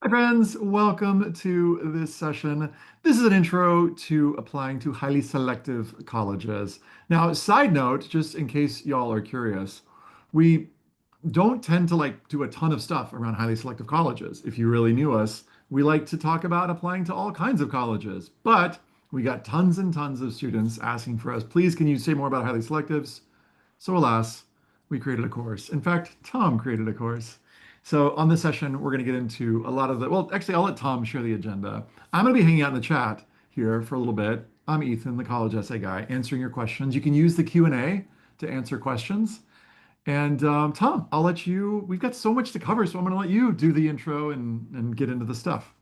Hi, friends. Welcome to this session. This is an intro to applying to highly selective colleges. Now, side note, just in case y'all are curious, we don't tend to do a ton of stuff around highly selective colleges. If you really knew us, we like to talk about applying to all kinds of colleges, but we got tons and tons of students asking for us, please, can you say more about highly selectives? So alas, we created a course. In fact, Tom created a course. So on this session, we're going to get into a lot of well, actually, I'll let Tom share the agenda. I'm going to be hanging out in the chat here for a little bit. I'm Ethan, the college essay guy, answering your questions. You can use the Q&A to answer questions. And Tom, I'll let you, we've got so much to cover, so I'm going to let you do the intro and get into the stuff.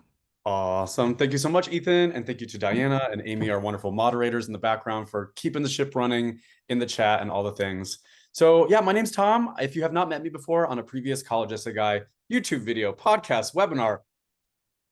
Awesome. Thank you so much, Ethan. And thank you to Diana and Amy, our wonderful moderators in the background, for keeping the ship running in the chat and all the things. So, yeah, my name's Tom. If you have not met me before on a previous College Essay Guy YouTube video, podcast, webinar,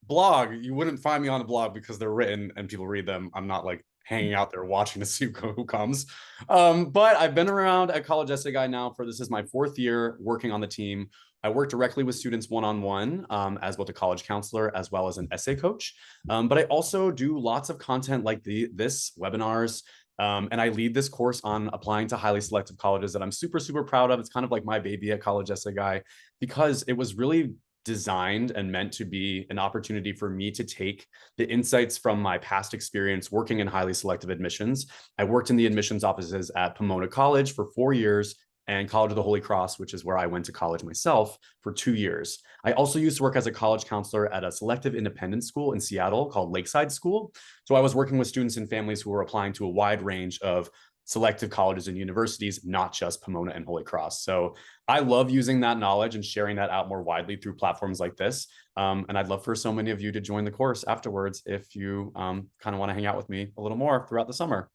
blog, you wouldn't find me on a blog because they're written and people read them. I'm not like hanging out there watching to see who comes. But I've been around at College Essay Guy now for this is my fourth year working on the team. I work directly with students one-on-one as both a college counselor as well as an essay coach. But I also do lots of content like this webinars. And I lead this course on applying to highly selective colleges that I'm super, super proud of. It's kind of like my baby at College Essay Guy because it was really designed and meant to be an opportunity for me to take the insights from my past experience working in highly selective admissions. I worked in the admissions offices at Pomona College for 4 years and College of the Holy Cross, which is where I went to college myself for 2 years. I also used to work as a college counselor at a selective independent school in Seattle called Lakeside School. So I was working with students and families who were applying to a wide range of selective colleges and universities, not just Pomona and Holy Cross. So I love using that knowledge and sharing that out more widely through platforms like this. And I'd love for so many of you to join the course afterwards if you kind of want to hang out with me a little more throughout the summer.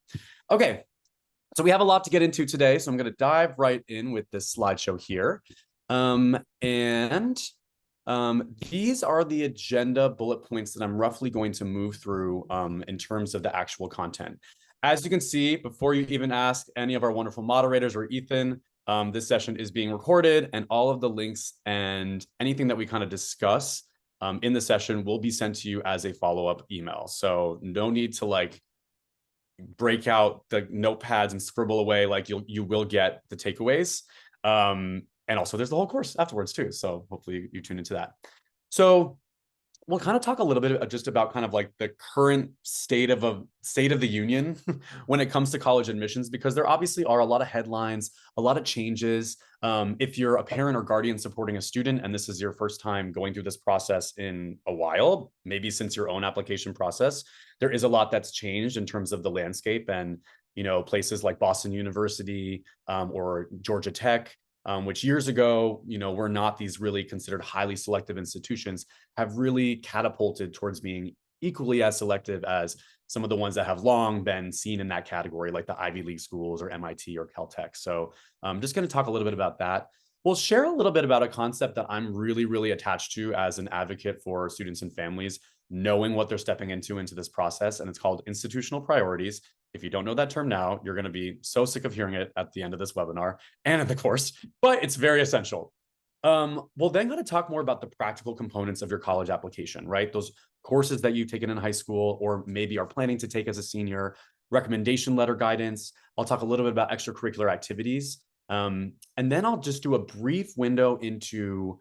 Okay, so we have a lot to get into today. So I'm going to dive right in with this slideshow here. And these are the agenda bullet points that I'm roughly going to move through in terms of the actual content. As you can see, before you even ask any of our wonderful moderators or Ethan, this session is being recorded and all of the links and anything that we kind of discuss in the session will be sent to you as a follow-up email. So no need to like break out the notepads and scribble away. Like you will get the takeaways. And also there's the whole course afterwards too. So hopefully you tune into that. So we'll kind of talk a little bit just about kind of like the current state of the union when it comes to college admissions, because there obviously are a lot of headlines, a lot of changes. If you're a parent or guardian supporting a student and this is your first time going through this process in a while, maybe since your own application process, there is a lot that's changed in terms of the landscape. And places like Boston University or Georgia Tech, which years ago, were not these really considered highly selective institutions, have really catapulted towards being equally as selective as some of the ones that have long been seen in that category, like the Ivy League schools or MIT or Caltech. So I'm just going to talk a little bit about that. We'll share a little bit about a concept that I'm really, really attached to as an advocate for students and families, knowing what they're stepping into this process. And it's called institutional priorities. If you don't know that term now, you're going to be so sick of hearing it at the end of this webinar and in the course, but it's very essential. We'll then going to talk more about the practical components of your college application, right? Those courses that you've taken in high school or maybe are planning to take as a senior, recommendation letter guidance. I'll talk a little bit about extracurricular activities. And then I'll just do a brief window into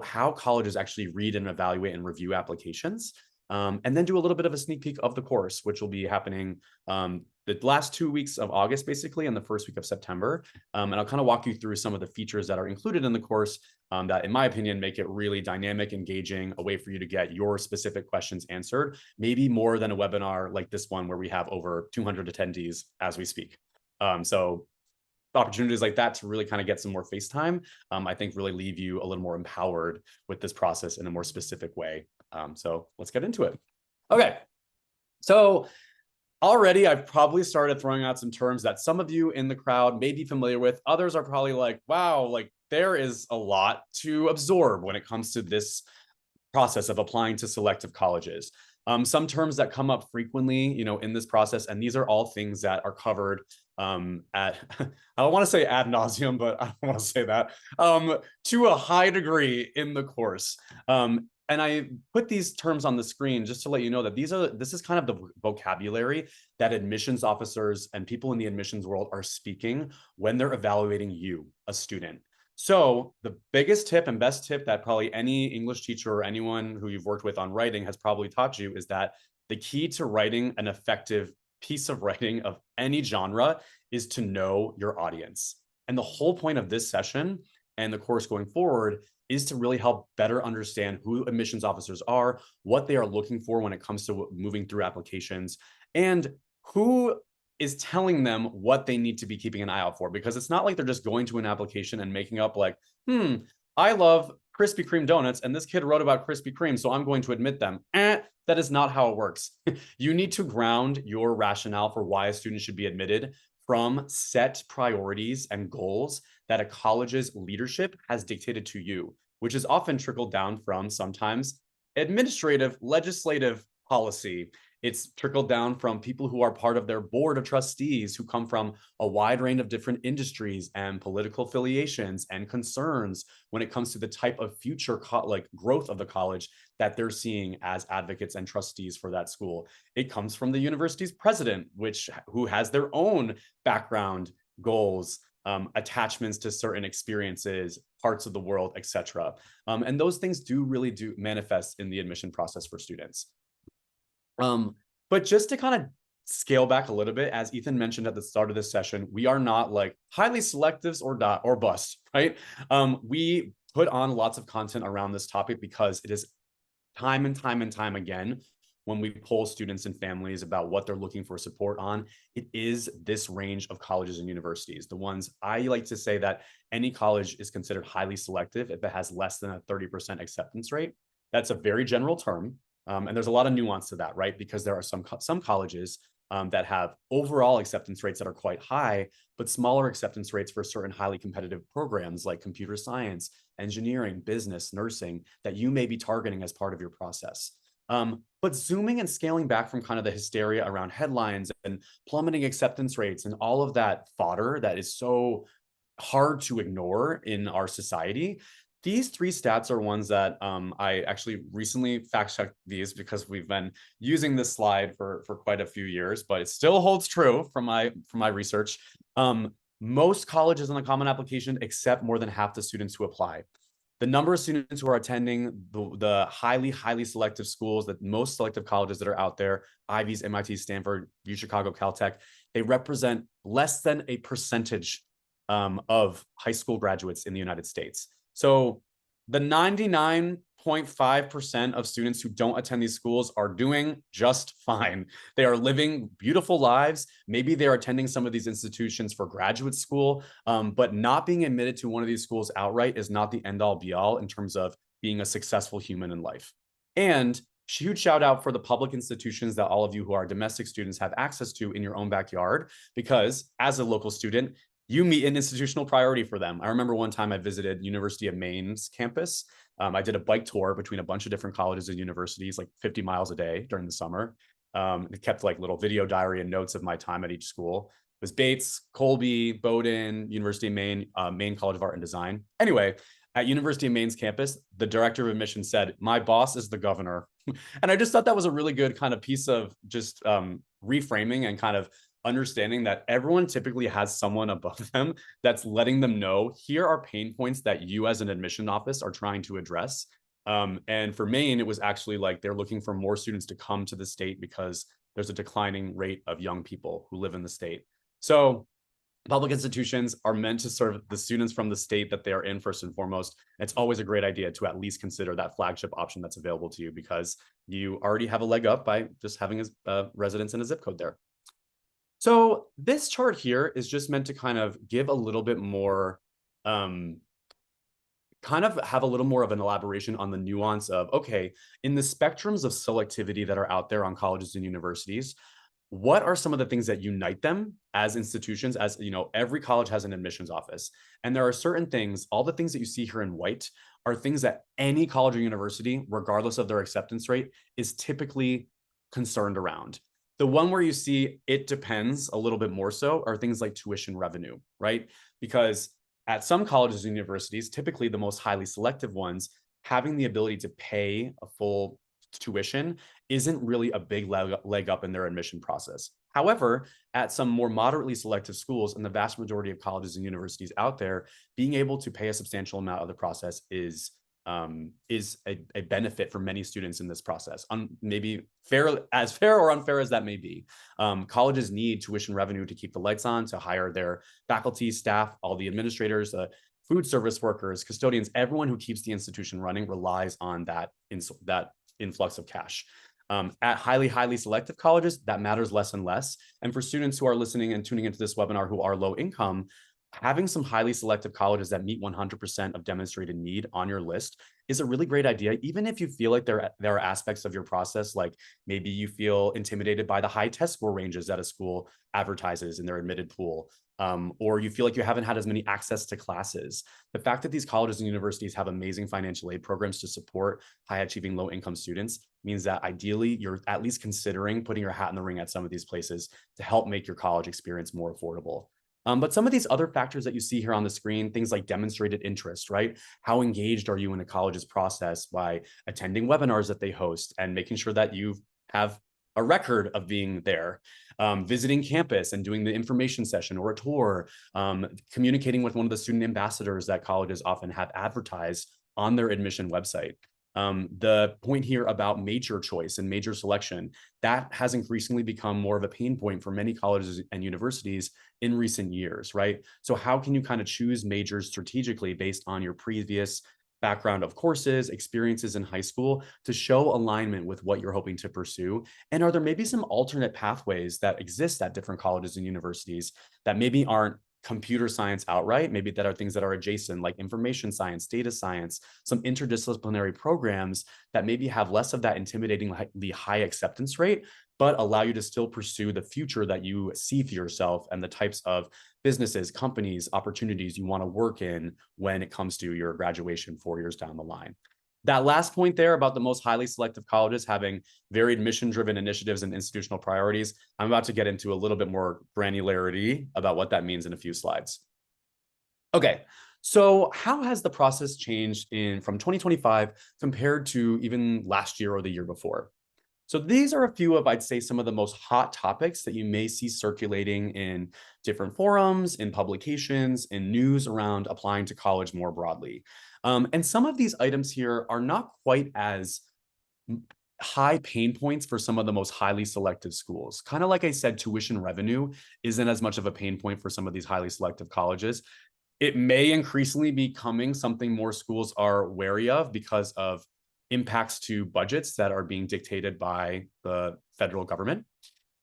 how colleges actually read and evaluate and review applications. And then do a little bit of a sneak peek of the course, which will be happening the last 2 weeks of August, basically, and the first week of September. And I'll kind of walk you through some of the features that are included in the course that, in my opinion, make it really dynamic, engaging, a way for you to get your specific questions answered, maybe more than a webinar like this one where we have over 200 attendees as we speak. So opportunities like that to really kind of get some more face time, I think really leave you a little more empowered with this process in a more specific way. So let's get into it. Okay, so already I've probably started throwing out some terms that some of you in the crowd may be familiar with. Others are probably like, wow, like there is a lot to absorb when it comes to this process of applying to selective colleges. Some terms that come up frequently, in this process, and these are all things that are covered at, I don't want to say ad nauseum, but I don't want to say that, to a high degree in the course. and I put these terms on the screen just to let you know that this is kind of the vocabulary that admissions officers and people in the admissions world are speaking when they're evaluating you, a student. So the biggest tip and best tip that probably any English teacher or anyone who you've worked with on writing has probably taught you is that the key to writing an effective piece of writing of any genre is to know your audience. And the whole point of this session and the course going forward is to really help better understand who admissions officers are, what they are looking for when it comes to moving through applications, and who is telling them what they need to be keeping an eye out for. Because it's not like they're just going to an application and making up like, I love Krispy Kreme donuts, and this kid wrote about Krispy Kreme, so I'm going to admit them. That is not how it works. You need to ground your rationale for why a student should be admitted from set priorities and goals that a college's leadership has dictated to you, which is often trickled down from sometimes administrative, legislative policy. It's trickled down from people who are part of their board of trustees who come from a wide range of different industries and political affiliations and concerns when it comes to the type of future growth of the college that they're seeing as advocates and trustees for that school. It comes from the university's president, who has their own background, goals, attachments to certain experiences, parts of the world, etc. And those things do manifest in the admission process for students. But just to kind of scale back a little bit, as Ethan mentioned at the start of this session, we are not like highly selectives or bust, right? We put on lots of content around this topic because it is time and time again, when we poll students and families about what they're looking for support on, it is this range of colleges and universities. The ones I like to say that any college is considered highly selective if it has less than a 30% acceptance rate. That's a very general term. And there's a lot of nuance to that, right? Because there are some colleges that have overall acceptance rates that are quite high, but smaller acceptance rates for certain highly competitive programs like computer science, engineering, business, nursing, that you may be targeting as part of your process. But zooming and scaling back from kind of the hysteria around headlines and plummeting acceptance rates and all of that fodder that is so hard to ignore in our society, these three stats are ones that I actually recently fact-checked these because we've been using this slide for quite a few years, but it still holds true from my research. Most colleges on the Common Application accept more than half the students who apply. The number of students who are attending the highly selective schools, that most selective colleges that are out there, Ivies, MIT, Stanford, U Chicago, Caltech, they represent less than a percentage of high school graduates in the United States. So the 99.5% of students who don't attend these schools are doing just fine. They are living beautiful lives. Maybe they're attending some of these institutions for graduate school, but not being admitted to one of these schools outright is not the end all be all in terms of being a successful human in life. And huge shout out for the public institutions that all of you who are domestic students have access to in your own backyard, because as a local student, you meet an institutional priority for them. I remember one time I visited University of Maine's campus. I did a bike tour between a bunch of different colleges and universities, like 50 miles a day during the summer. It kept like little video diary and notes of my time at each school. It was Bates, Colby, Bowdoin, University of Maine, Maine College of Art and Design. Anyway, at University of Maine's campus, the director of admissions said, "My boss is the governor." And I just thought that was a really good kind of piece of just reframing and kind of understanding that everyone typically has someone above them that's letting them know, here are pain points that you as an admission office are trying to address. And for Maine, it was actually like they're looking for more students to come to the state because there's a declining rate of young people who live in the state. So public institutions are meant to serve the students from the state that they are in first and foremost. It's always a great idea to at least consider that flagship option that's available to you because you already have a leg up by just having a residence and a zip code there. So this chart here is just meant to kind of give a little bit more, kind of have a little more of an elaboration on the nuance of, okay, in the spectrums of selectivity that are out there on colleges and universities, what are some of the things that unite them as institutions? As you know, every college has an admissions office, and there are certain things, all the things that you see here in white are things that any college or university, regardless of their acceptance rate, is typically concerned around. The one where you see it depends a little bit more so are things like tuition revenue, right? Because at some colleges and universities, typically the most highly selective ones, having the ability to pay a full tuition isn't really a big leg up in their admission process. However, at some more moderately selective schools and the vast majority of colleges and universities out there, being able to pay a substantial amount of the process is a benefit for many students in this process. Maybe fair or unfair as that may be. Colleges need tuition revenue to keep the lights on, to hire their faculty, staff, all the administrators, food service workers, custodians, everyone who keeps the institution running relies on that influx of cash. At highly selective colleges, that matters less and less. And for students who are listening and tuning into this webinar who are low income, having some highly selective colleges that meet 100% of demonstrated need on your list is a really great idea, even if you feel like there are aspects of your process, like maybe you feel intimidated by the high test score ranges that a school advertises in their admitted pool, or you feel like you haven't had as many access to classes. The fact that these colleges and universities have amazing financial aid programs to support high achieving low income students means that ideally you're at least considering putting your hat in the ring at some of these places to help make your college experience more affordable. But some of these other factors that you see here on the screen, things like demonstrated interest, right? How engaged are you in a college's process by attending webinars that they host and making sure that you have a record of being there, visiting campus and doing the information session or a tour, communicating with one of the student ambassadors that colleges often have advertised on their admission website. The point here about major choice and major selection, that has increasingly become more of a pain point for many colleges and universities in recent years, right? So how can you kind of choose majors strategically based on your previous background of courses, experiences in high school to show alignment with what you're hoping to pursue? And are there maybe some alternate pathways that exist at different colleges and universities that maybe aren't computer science outright, maybe that are things that are adjacent, like information science, data science, some interdisciplinary programs that maybe have less of that intimidatingly high acceptance rate, but allow you to still pursue the future that you see for yourself and the types of businesses, companies, opportunities you want to work in when it comes to your graduation 4 years down the line. That last point there about the most highly selective colleges having very mission-driven initiatives and institutional priorities, I'm about to get into a little bit more granularity about what that means in a few slides. Okay, so how has the process changed from 2025 compared to even last year or the year before? So these are a few of, I'd say, some of the most hot topics that you may see circulating in different forums, in publications, in news around applying to college more broadly. And some of these items here are not quite as high pain points for some of the most highly selective schools. Kind of like I said, tuition revenue isn't as much of a pain point for some of these highly selective colleges. It may increasingly be becoming something more schools are wary of because of impacts to budgets that are being dictated by the federal government.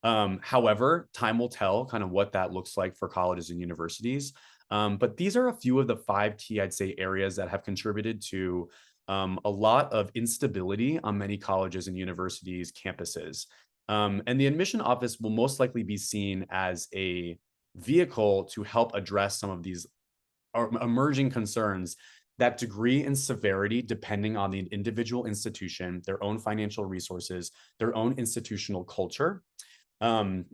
However, time will tell kind of what that looks like for colleges and universities. But these are a few of the 5 key, I'd say, areas that have contributed to a lot of instability on many colleges and universities' campuses. And the admission office will most likely be seen as a vehicle to help address some of these emerging concerns that degree and severity, depending on the individual institution, their own financial resources, their own institutional culture. But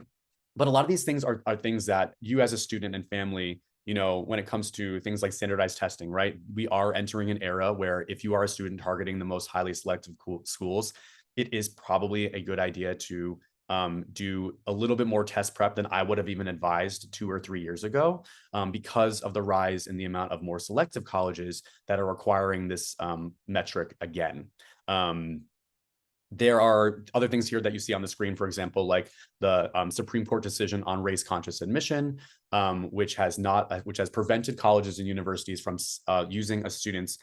a lot of these things are things that you as a student and family, you know, when it comes to things like standardized testing, right? We are entering an era where if you are a student targeting the most highly selective schools, it is probably a good idea to do a little bit more test prep than I would have even advised 2 or 3 years ago, because of the rise in the amount of more selective colleges that are requiring this metric again. There are other things here that you see on the screen, for example, like the Supreme Court decision on race-conscious admission, which has prevented colleges and universities from using a student's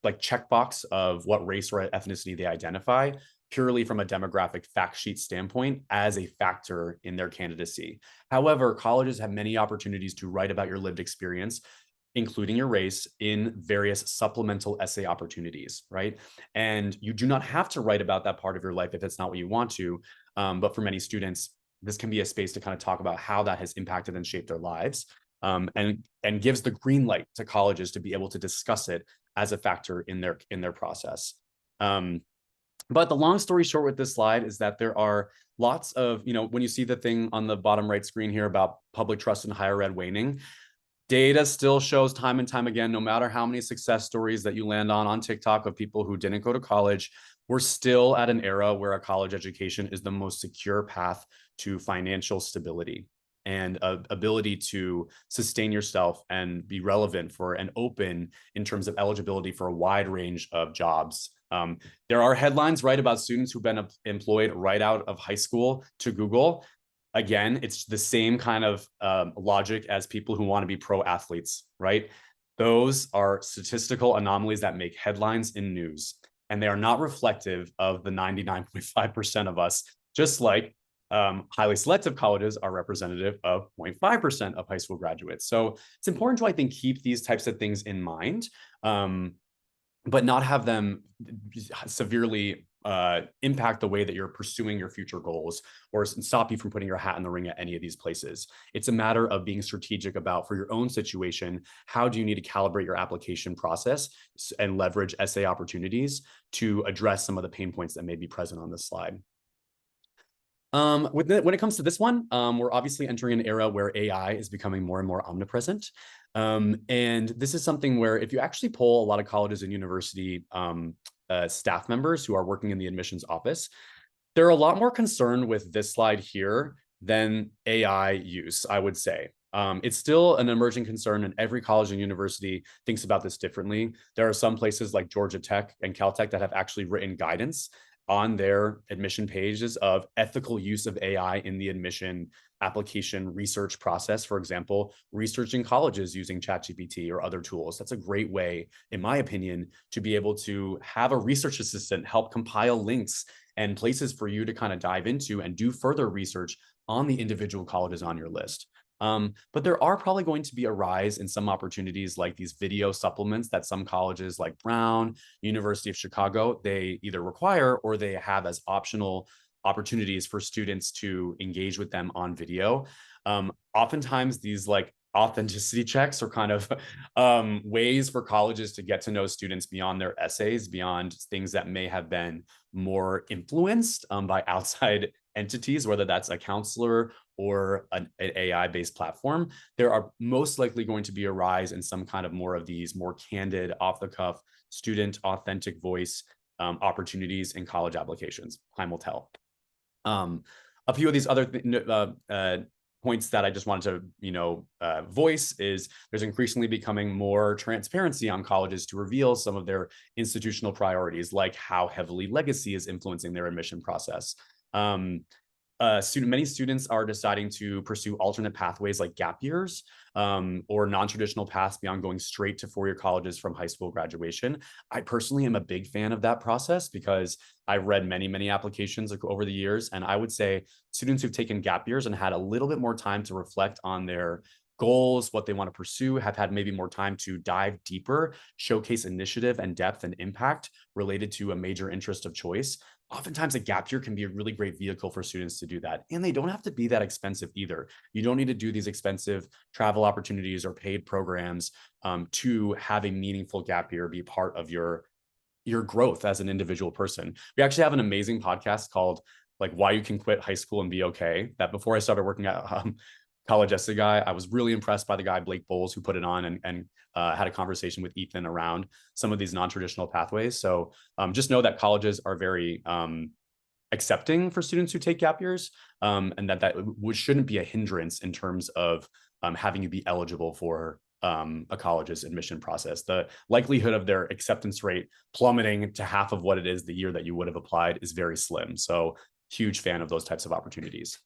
like checkbox of what race or ethnicity they identify purely from a demographic fact sheet standpoint as a factor in their candidacy. However, colleges have many opportunities to write about your lived experience, including your race, in various supplemental essay opportunities, right? And you do not have to write about that part of your life if it's not what you want to. But for many students, this can be a space to kind of talk about how that has impacted and shaped their lives, and gives the green light to colleges to be able to discuss it as a factor in their process. But the long story short with this slide is that there are lots of, when you see the thing on the bottom right screen here about public trust in higher ed waning, Data still shows time and time again, no matter how many success stories that you land on TikTok of people who didn't go to college, we're still at an era where a college education is the most secure path to financial stability and ability to sustain yourself and be relevant for and open in terms of eligibility for a wide range of jobs. There are headlines, right, about students who've been employed right out of high school to Google. Again, it's the same kind of logic as people who want to be pro athletes, right? Those are statistical anomalies that make headlines in news, and they are not reflective of the 99.5% of us, just like highly selective colleges are representative of 0.5% of high school graduates. So it's important to, I think, keep these types of things in mind, but not have them severely impact the way that you're pursuing your future goals or stop you from putting your hat in the ring at any of these places. It's a matter of being strategic about, for your own situation, how do you need to calibrate your application process and leverage essay opportunities to address some of the pain points that may be present on this slide. When it comes to this one, we're obviously entering an era where AI is becoming more and more omnipresent. And this is something where if you actually poll a lot of colleges and university staff members who are working in the admissions office, they're a lot more concerned with this slide here than AI use, I would say. It's still an emerging concern, and every college and university thinks about this differently. There are some places like Georgia Tech and Caltech that have actually written guidance on their admission pages of ethical use of AI in the admission application research process. For example, researching colleges using ChatGPT or other tools. That's a great way, in my opinion, to be able to have a research assistant help compile links and places for you to kind of dive into and do further research on the individual colleges on your list. But there are probably going to be a rise in some opportunities like these video supplements that some colleges like Brown, University of Chicago, they either require or they have as optional opportunities for students to engage with them on video. Oftentimes these like authenticity checks are kind of ways for colleges to get to know students beyond their essays, beyond things that may have been more influenced by outside entities, whether that's a counselor or an AI-based platform. There are most likely going to be a rise in some kind of more of these more candid, off-the-cuff, student authentic voice opportunities in college applications. Time will tell. A few of these other points that I just wanted to, voice is there's increasingly becoming more transparency on colleges to reveal some of their institutional priorities, like how heavily legacy is influencing their admission process. Many students are deciding to pursue alternate pathways like gap years or non-traditional paths beyond going straight to four-year colleges from high school graduation. I personally am a big fan of that process because I've read many applications over the years, and I would say students who've taken gap years and had a little bit more time to reflect on their goals, what they want to pursue, have had maybe more time to dive deeper, showcase initiative and depth and impact related to a major interest of choice. Oftentimes a gap year can be a really great vehicle for students to do that. And they don't have to be that expensive either. You don't need to do these expensive travel opportunities or paid programs to have a meaningful gap year be part of your growth as an individual person. We actually have an amazing podcast called like Why You Can Quit High School and Be Okay, that before I started working at College Essay Guy, I was really impressed by the guy, Blake Bowles, who put it on and had a conversation with Ethan around some of these non-traditional pathways. So just know that colleges are very accepting for students who take gap years, and that shouldn't be a hindrance in terms of having you be eligible for a college's admission process. The likelihood of their acceptance rate plummeting to half of what it is the year that you would have applied is very slim. So huge fan of those types of opportunities.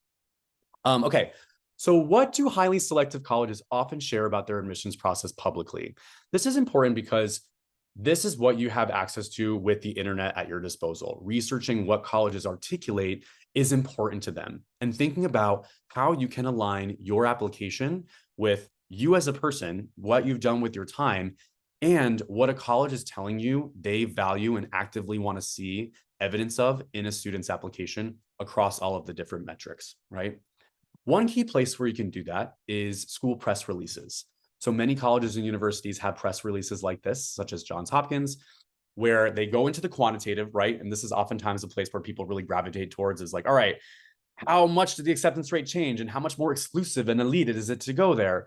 Okay. So what do highly selective colleges often share about their admissions process publicly? This is important because this is what you have access to with the internet at your disposal. Researching what colleges articulate is important to them, and thinking about how you can align your application with you as a person, what you've done with your time, and what a college is telling you they value and actively want to see evidence of in a student's application across all of the different metrics, right? One key place where you can do that is school press releases. So many colleges and universities have press releases like this, such as Johns Hopkins, where they go into the quantitative, right? And this is oftentimes a place where people really gravitate towards is like, all right, how much did the acceptance rate change and how much more exclusive and elite is it to go there?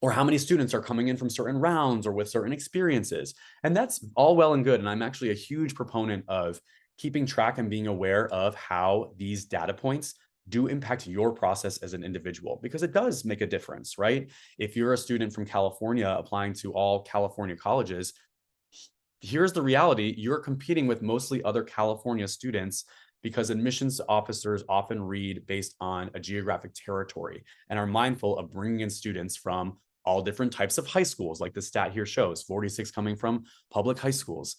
or how many students are coming in from certain rounds or with certain experiences. And that's all well and good. And I'm actually a huge proponent of keeping track and being aware of how these data points do impact your process as an individual, because it does make a difference, right? If you're a student from California applying to all California colleges, here's the reality: you're competing with mostly other California students, because admissions officers often read based on a geographic territory and are mindful of bringing in students from all different types of high schools. Like the stat here shows, 46 coming from public high schools.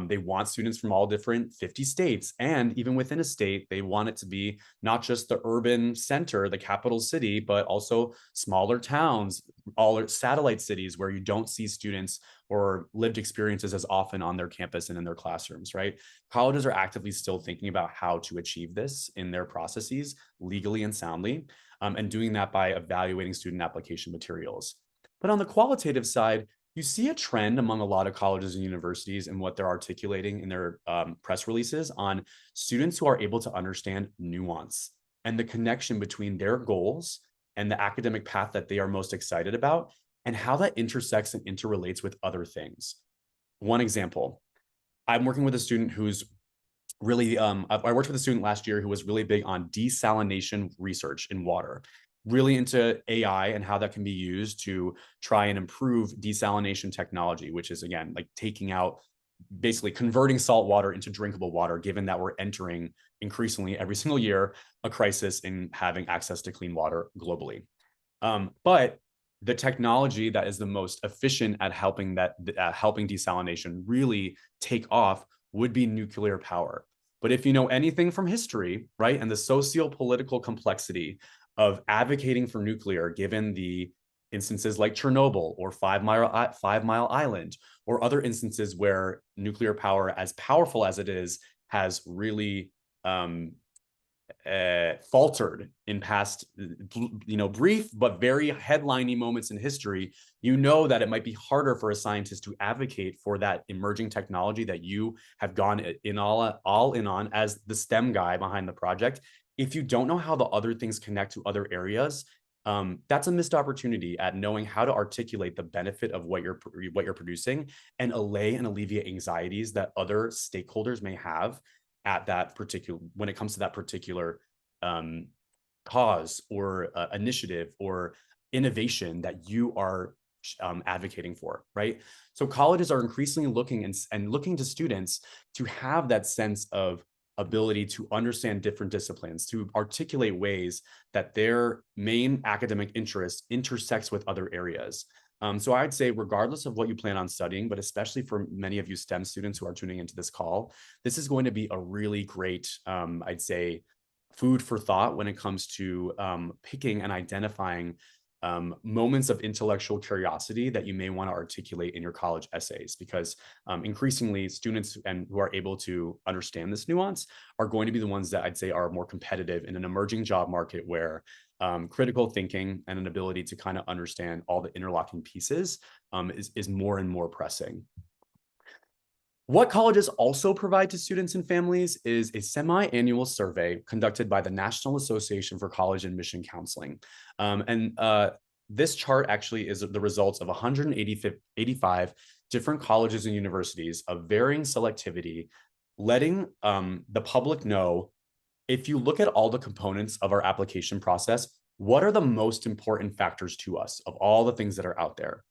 They want students from all different 50 states. And even within a state, they want it to be not just the urban center, the capital city, but also smaller towns, all satellite cities where you don't see students or lived experiences as often on their campus and in their classrooms, right? Colleges are actively still thinking about how to achieve this in their processes legally and soundly, and doing that by evaluating student application materials. But on the qualitative side, you see a trend among a lot of colleges and universities and what they're articulating in their press releases on students who are able to understand nuance and the connection between their goals and the academic path that they are most excited about, and how that intersects and interrelates with other things. One example, I'm working with a student who's really, I worked with a student last year who was really big on desalination research in water, really into AI and how that can be used to try and improve desalination technology, which is, again, like taking out, basically converting salt water into drinkable water, given that we're entering increasingly every single year a crisis in having access to clean water globally. But the technology that is the most efficient at helping desalination really take off would be nuclear power. But if you know anything from history, right, and the socio-political complexity of advocating for nuclear, given the instances like Chernobyl or Five Mile Island, or other instances where nuclear power, as powerful as it is, has really faltered in past, brief but very headliney moments in history, you know that it might be harder for a scientist to advocate for that emerging technology that you have gone all in on as the STEM guy behind the project. If you don't know how the other things connect to other areas, that's a missed opportunity at knowing how to articulate the benefit of what you're producing and allay and alleviate anxieties that other stakeholders may have at that particular, when it comes to that particular cause or initiative or innovation that you are advocating for, right? So colleges are increasingly looking and looking to students to have that sense of ability to understand different disciplines, to articulate ways that their main academic interest intersects with other areas. So I'd say, regardless of what you plan on studying, but especially for many of you STEM students who are tuning into this call, this is going to be a really great, I'd say, food for thought when it comes to picking and identifying moments of intellectual curiosity that you may want to articulate in your college essays, because increasingly students and who are able to understand this nuance are going to be the ones that I'd say are more competitive in an emerging job market where critical thinking and an ability to kind of understand all the interlocking pieces is more and more pressing. What colleges also provide to students and families is a semi-annual survey conducted by the National Association for College Admission Counseling. This chart actually is the results of 185 different colleges and universities of varying selectivity, letting the public know, if you look at all the components of our application process, what are the most important factors to us of all the things that are out there?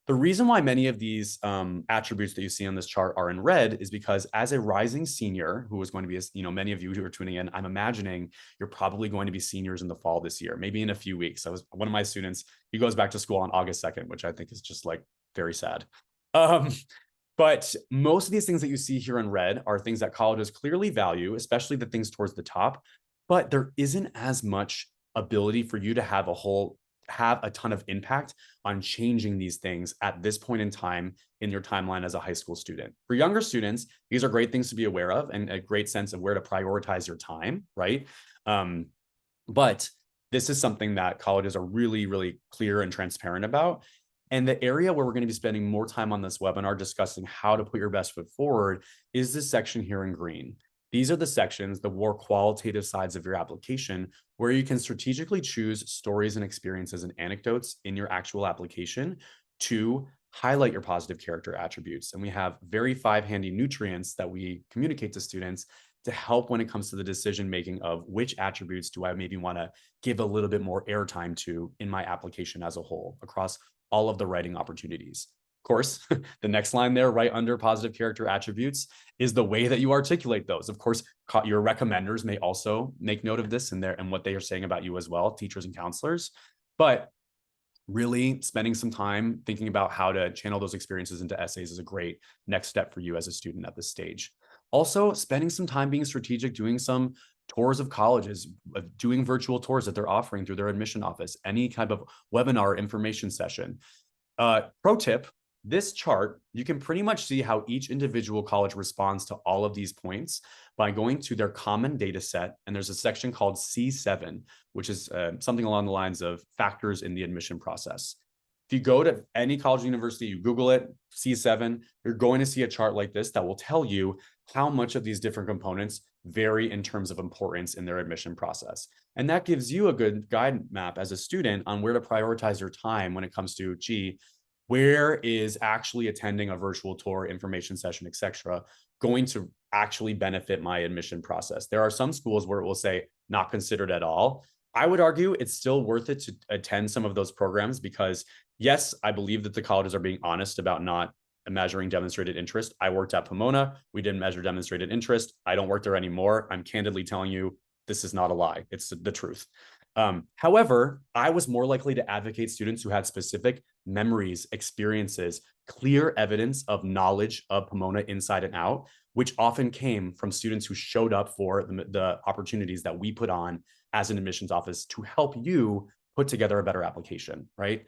The reason why many of these attributes that you see on this chart are in red is because, as a rising senior who is going to be, many of you who are tuning in, I'm imagining you're probably going to be seniors in the fall this year, maybe in a few weeks. One of my students, he goes back to school on August 2nd, which I think is just like very sad. But most of these things that you see here in red are things that colleges clearly value, especially the things towards the top, but there isn't as much ability for you to have a ton of impact on changing these things at this point in time in your timeline as a high school student. For younger students, these are great things to be aware of and a great sense of where to prioritize your time, right? But this is something that colleges are really, really clear and transparent about. And the area where we're going to be spending more time on this webinar discussing how to put your best foot forward is this section here in green. These are the sections, the more qualitative sides of your application, where you can strategically choose stories and experiences and anecdotes in your actual application to highlight your positive character attributes. And we have very 5 handy nutrients that we communicate to students to help when it comes to the decision making of which attributes do I maybe want to give a little bit more airtime to in my application as a whole across all of the writing opportunities. Of course, the next line there, right under positive character attributes, is the way that you articulate those. Of course, your recommenders may also make note of this and what they are saying about you as well, teachers and counselors. But really spending some time thinking about how to channel those experiences into essays is a great next step for you as a student at this stage. Also, spending some time being strategic, doing some tours of colleges, doing virtual tours that they're offering through their admission office, any type of webinar information session. Pro tip, this chart, you can pretty much see how each individual college responds to all of these points by going to their common data set. And there's a section called C7, which is something along the lines of factors in the admission process. If you go to any college or university, you Google it, C7, you're going to see a chart like this that will tell you how much of these different components vary in terms of importance in their admission process. And that gives you a good guide map as a student on where to prioritize your time when it comes to, gee, where is actually attending a virtual tour, information session, etc., going to actually benefit my admission process? There are some schools where it will say not considered at all. I would argue it's still worth it to attend some of those programs because, yes, I believe that the colleges are being honest about not measuring demonstrated interest. I worked at Pomona. We didn't measure demonstrated interest. I don't work there anymore. I'm candidly telling you, this is not a lie. It's the truth. However, I was more likely to advocate students who had specific memories, experiences, clear evidence of knowledge of Pomona inside and out, which often came from students who showed up for the opportunities that we put on as an admissions office to help you put together a better application, right?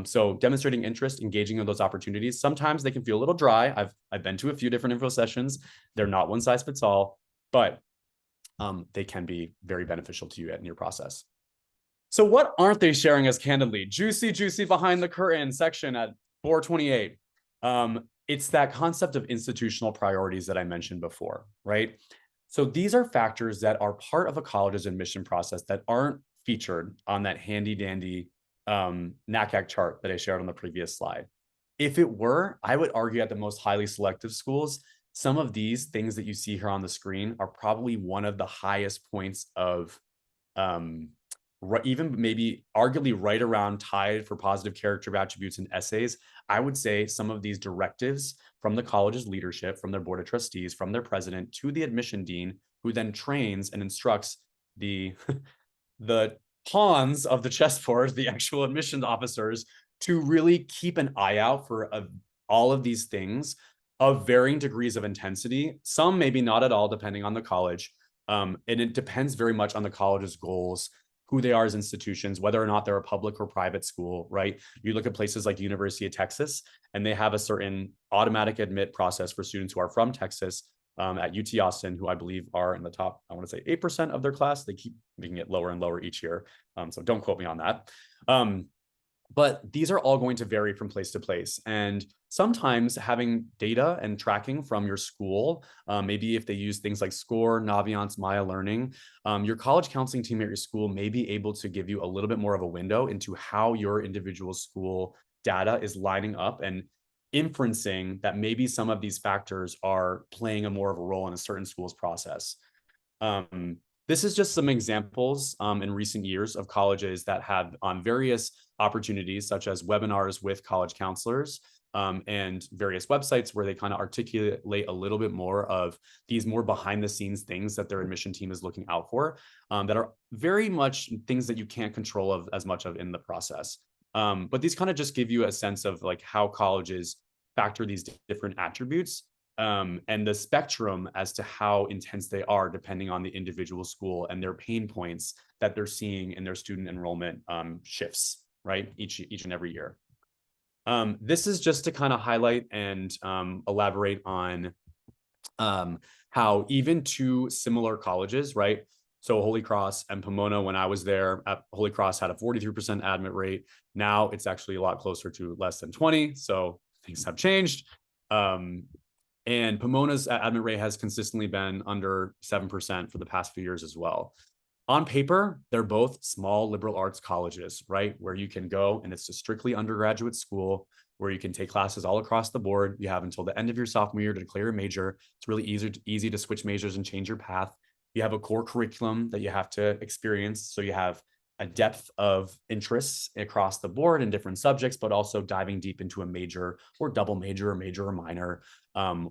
So demonstrating interest, engaging in those opportunities, sometimes they can feel a little dry. I've been to a few different info sessions. They're not one size fits all, but they can be very beneficial to you in your process. So what aren't they sharing as candidly? Juicy behind the curtain section at 428. It's that concept of institutional priorities that I mentioned before, right? So these are factors that are part of a college's admission process that aren't featured on that handy dandy NACAC chart that I shared on the previous slide. If it were, I would argue at the most highly selective schools, some of these things that you see here on the screen are probably one of the highest points of even maybe arguably right around tied for positive character attributes and essays. I would say some of these directives from the college's leadership, from their board of trustees, from their president to the admission dean, who then trains and instructs the the pawns of the chessboard, the actual admissions officers, to really keep an eye out for all of these things of varying degrees of intensity. Some maybe not at all, depending on the college. And it depends very much on the college's goals, who they are as institutions, whether or not they're a public or private school, right? You look at places like the University of Texas, and they have a certain automatic admit process for students who are from Texas at UT Austin, who I believe are in the top, I want to say 8% of their class. They keep making it lower and lower each year. So don't quote me on that. But these are all going to vary from place to place. And sometimes having data and tracking from your school, maybe if they use things like SCORE, Naviance, Maya Learning, your college counseling team at your school may be able to give you a little bit more of a window into how your individual school data is lining up and inferencing that maybe some of these factors are playing a more of a role in a certain school's process. This is just some examples in recent years of colleges that have various opportunities, such as webinars with college counselors and various websites where they kind of articulate a little bit more of these more behind the scenes things that their admission team is looking out for that are very much things that you can't control as much of in the process. But these kind of just give you a sense of like how colleges factor these different attributes and the spectrum as to how intense they are depending on the individual school and their pain points that they're seeing in their student enrollment shifts, right? Each and every year. This is just to kind of highlight and elaborate on how even two similar colleges, right? So Holy Cross and Pomona, when I was there, Holy Cross had a 43% admit rate. Now it's actually a lot closer to less than 20. So things have changed. And Pomona's admit rate has consistently been under 7% for the past few years as well. On paper, they're both small liberal arts colleges, right? Where you can go and it's a strictly undergraduate school where you can take classes all across the board. You have until the end of your sophomore year to declare a major. It's really easy to switch majors and change your path. You have a core curriculum that you have to experience. So you have a depth of interests across the board in different subjects, but also diving deep into a major or double major or major or minor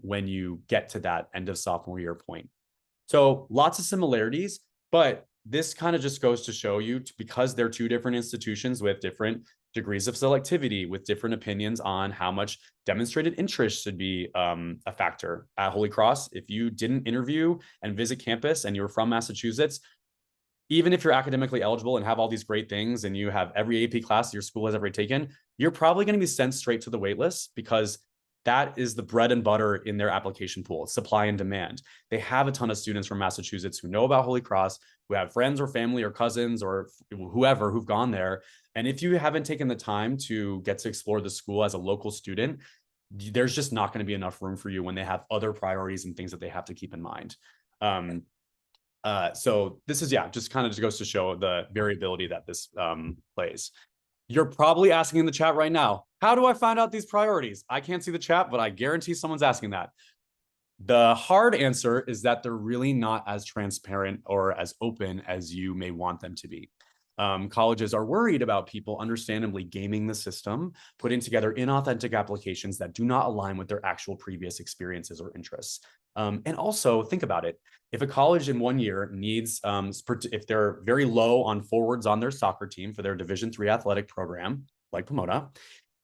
when you get to that end of sophomore year point. So lots of similarities, but this kind of just goes to show you, because they're two different institutions with different degrees of selectivity, with different opinions on how much demonstrated interest should be a factor. At Holy Cross, if you didn't interview and visit campus and you were from Massachusetts, even if you're academically eligible and have all these great things and you have every AP class your school has ever taken, you're probably going to be sent straight to the wait list because that is the bread and butter in their application pool, supply and demand. They have a ton of students from Massachusetts who know about Holy Cross, who have friends or family or cousins or whoever who've gone there. And if you haven't taken the time to get to explore the school as a local student, there's just not going to be enough room for you when they have other priorities and things that they have to keep in mind. So this is, just kind of just goes to show the variability that this plays. You're probably asking in the chat right now, how do I find out these priorities? I can't see the chat, but I guarantee someone's asking that. The hard answer is that they're really not as transparent or as open as you may want them to be. Colleges are worried about people understandably gaming the system, putting together inauthentic applications that do not align with their actual previous experiences or interests. And also think about it. If a college in 1 year needs, if they're very low on forwards on their soccer team for their Division III athletic program, like Pomona,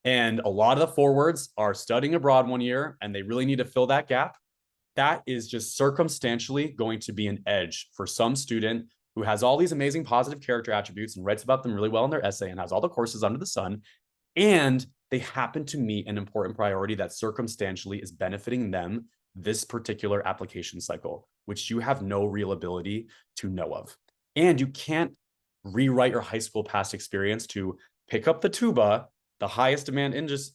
and a lot of the forwards are studying abroad 1 year and they really need to fill that gap, that is just circumstantially going to be an edge for some student who has all these amazing positive character attributes and writes about them really well in their essay and has all the courses under the sun, and they happen to meet an important priority that circumstantially is benefiting them this particular application cycle, which you have no real ability to know of. And you can't rewrite your high school past experience to pick up the tuba, the highest demand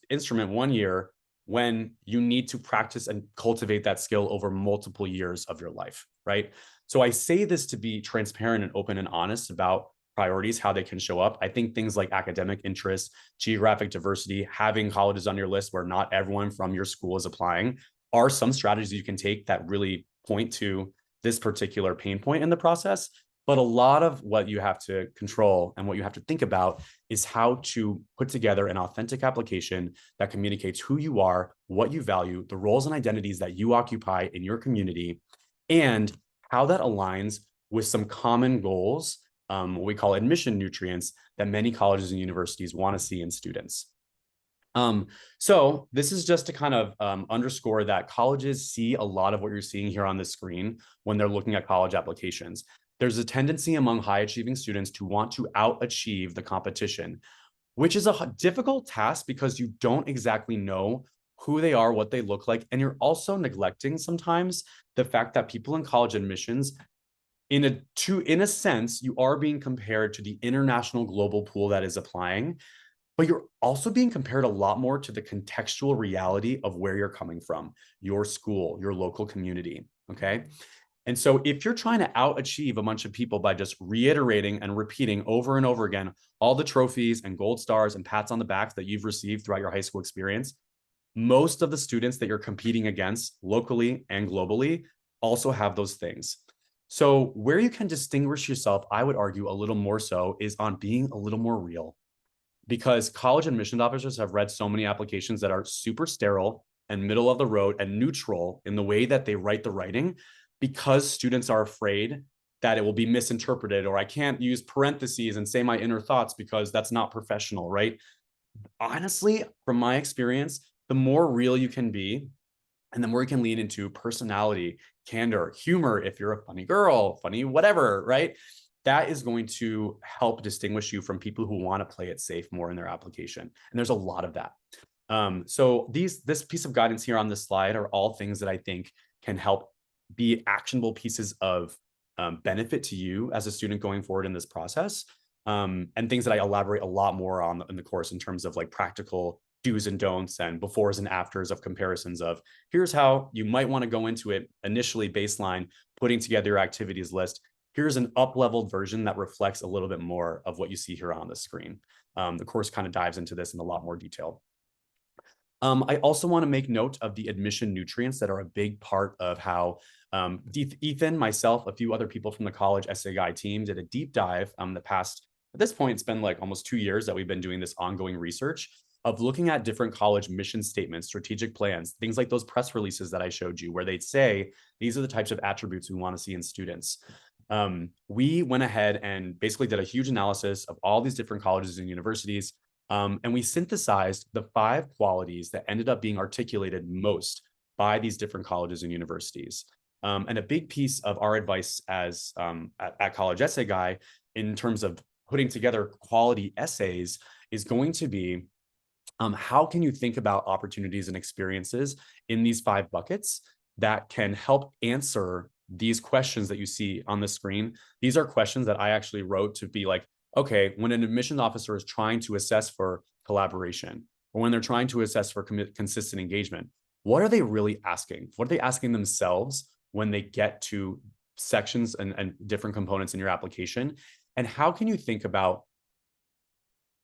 instrument 1 year, when you need to practice and cultivate that skill over multiple years of your life, right? So I say this to be transparent and open and honest about priorities, how they can show up. I think things like academic interest, geographic diversity, having colleges on your list where not everyone from your school is applying are some strategies you can take that really point to this particular pain point in the process. But a lot of what you have to control and what you have to think about is how to put together an authentic application that communicates who you are, what you value, the roles and identities that you occupy in your community, and how that aligns with some common goals, what we call admission nutrients, that many colleges and universities want to see in students. So this is just to kind of underscore that colleges see a lot of what you're seeing here on the screen when they're looking at college applications. There's a tendency among high achieving students to want to out-achieve the competition, which is a difficult task because you don't exactly know who they are, what they look like, and you're also neglecting sometimes the fact that people in college admissions, in a sense, you are being compared to the international global pool that is applying, but you're also being compared a lot more to the contextual reality of where you're coming from, your school, your local community, okay? And so if you're trying to out-achieve a bunch of people by just reiterating and repeating over and over again all the trophies and gold stars and pats on the back that you've received throughout your high school experience, most of the students that you're competing against locally and globally also have those things. So where you can distinguish yourself, I would argue a little more so, is on being a little more real. Because college admissions officers have read so many applications that are super sterile and middle of the road and neutral in the way that they write the writing, because students are afraid that it will be misinterpreted, or I can't use parentheses and say my inner thoughts because that's not professional, right? Honestly, from my experience, the more real you can be, and the more you can lean into personality, candor, humor, if you're a funny girl, funny whatever, right? That is going to help distinguish you from people who want to play it safe more in their application. And there's a lot of that. So this piece of guidance here on this slide are all things that I think can help be actionable pieces of benefit to you as a student going forward in this process, and things that I elaborate a lot more on in the course in terms of like practical do's and don'ts and befores and afters of comparisons of here's how you might want to go into it initially baseline, putting together your activities list. Here's an up-leveled version that reflects a little bit more of what you see here on the screen. The course kind of dives into this in a lot more detail. I also want to make note of the admission nutrients that are a big part of how Ethan, myself, a few other people from the college essay guide team did a deep dive the past, at this point, it's been like almost 2 years that we've been doing this ongoing research of looking at different college mission statements, strategic plans, things like those press releases that I showed you, where they'd say, these are the types of attributes we want to see in students. We went ahead and basically did a huge analysis of all these different colleges and universities, and we synthesized the 5 qualities that ended up being articulated most by these different colleges and universities. And a big piece of our advice as at College Essay Guy in terms of putting together quality essays is going to be how can you think about opportunities and experiences in these 5 buckets that can help answer these questions that you see on the screen. These are questions that I actually wrote to be like, okay, when an admissions officer is trying to assess for collaboration or when they're trying to assess for consistent engagement, what are they really asking? What are they asking themselves when they get to sections and different components in your application? And how can you think about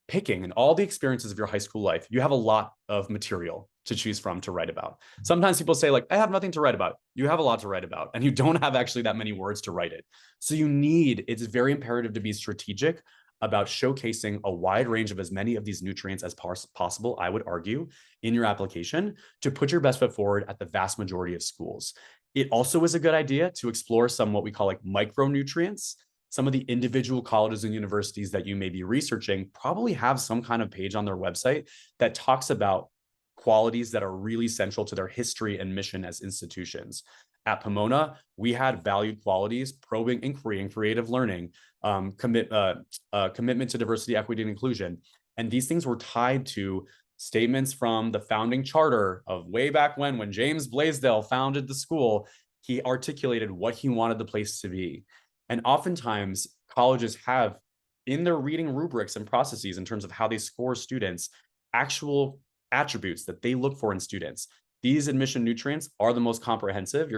picking and all the experiences of your high school life? You have a lot of material to choose from to write about. Sometimes people say like, I have nothing to write about. You have a lot to write about and you don't have actually that many words to write it. So it's very imperative to be strategic about showcasing a wide range of as many of these nutrients as possible, I would argue, in your application to put your best foot forward at the vast majority of schools. It also is a good idea to explore some what we call like micronutrients. Some of the individual colleges and universities that you may be researching probably have some kind of page on their website that talks about qualities that are really central to their history and mission as institutions. At Pomona, we had valued qualities, probing inquiry and creative learning, commitment to diversity, equity, and inclusion. And these things were tied to statements from the founding charter of way back when James Blaisdell founded the school. He articulated what he wanted the place to be. And oftentimes, colleges have in their reading rubrics and processes in terms of how they score students, actual attributes that they look for in students. These admission nutrients are the most comprehensive.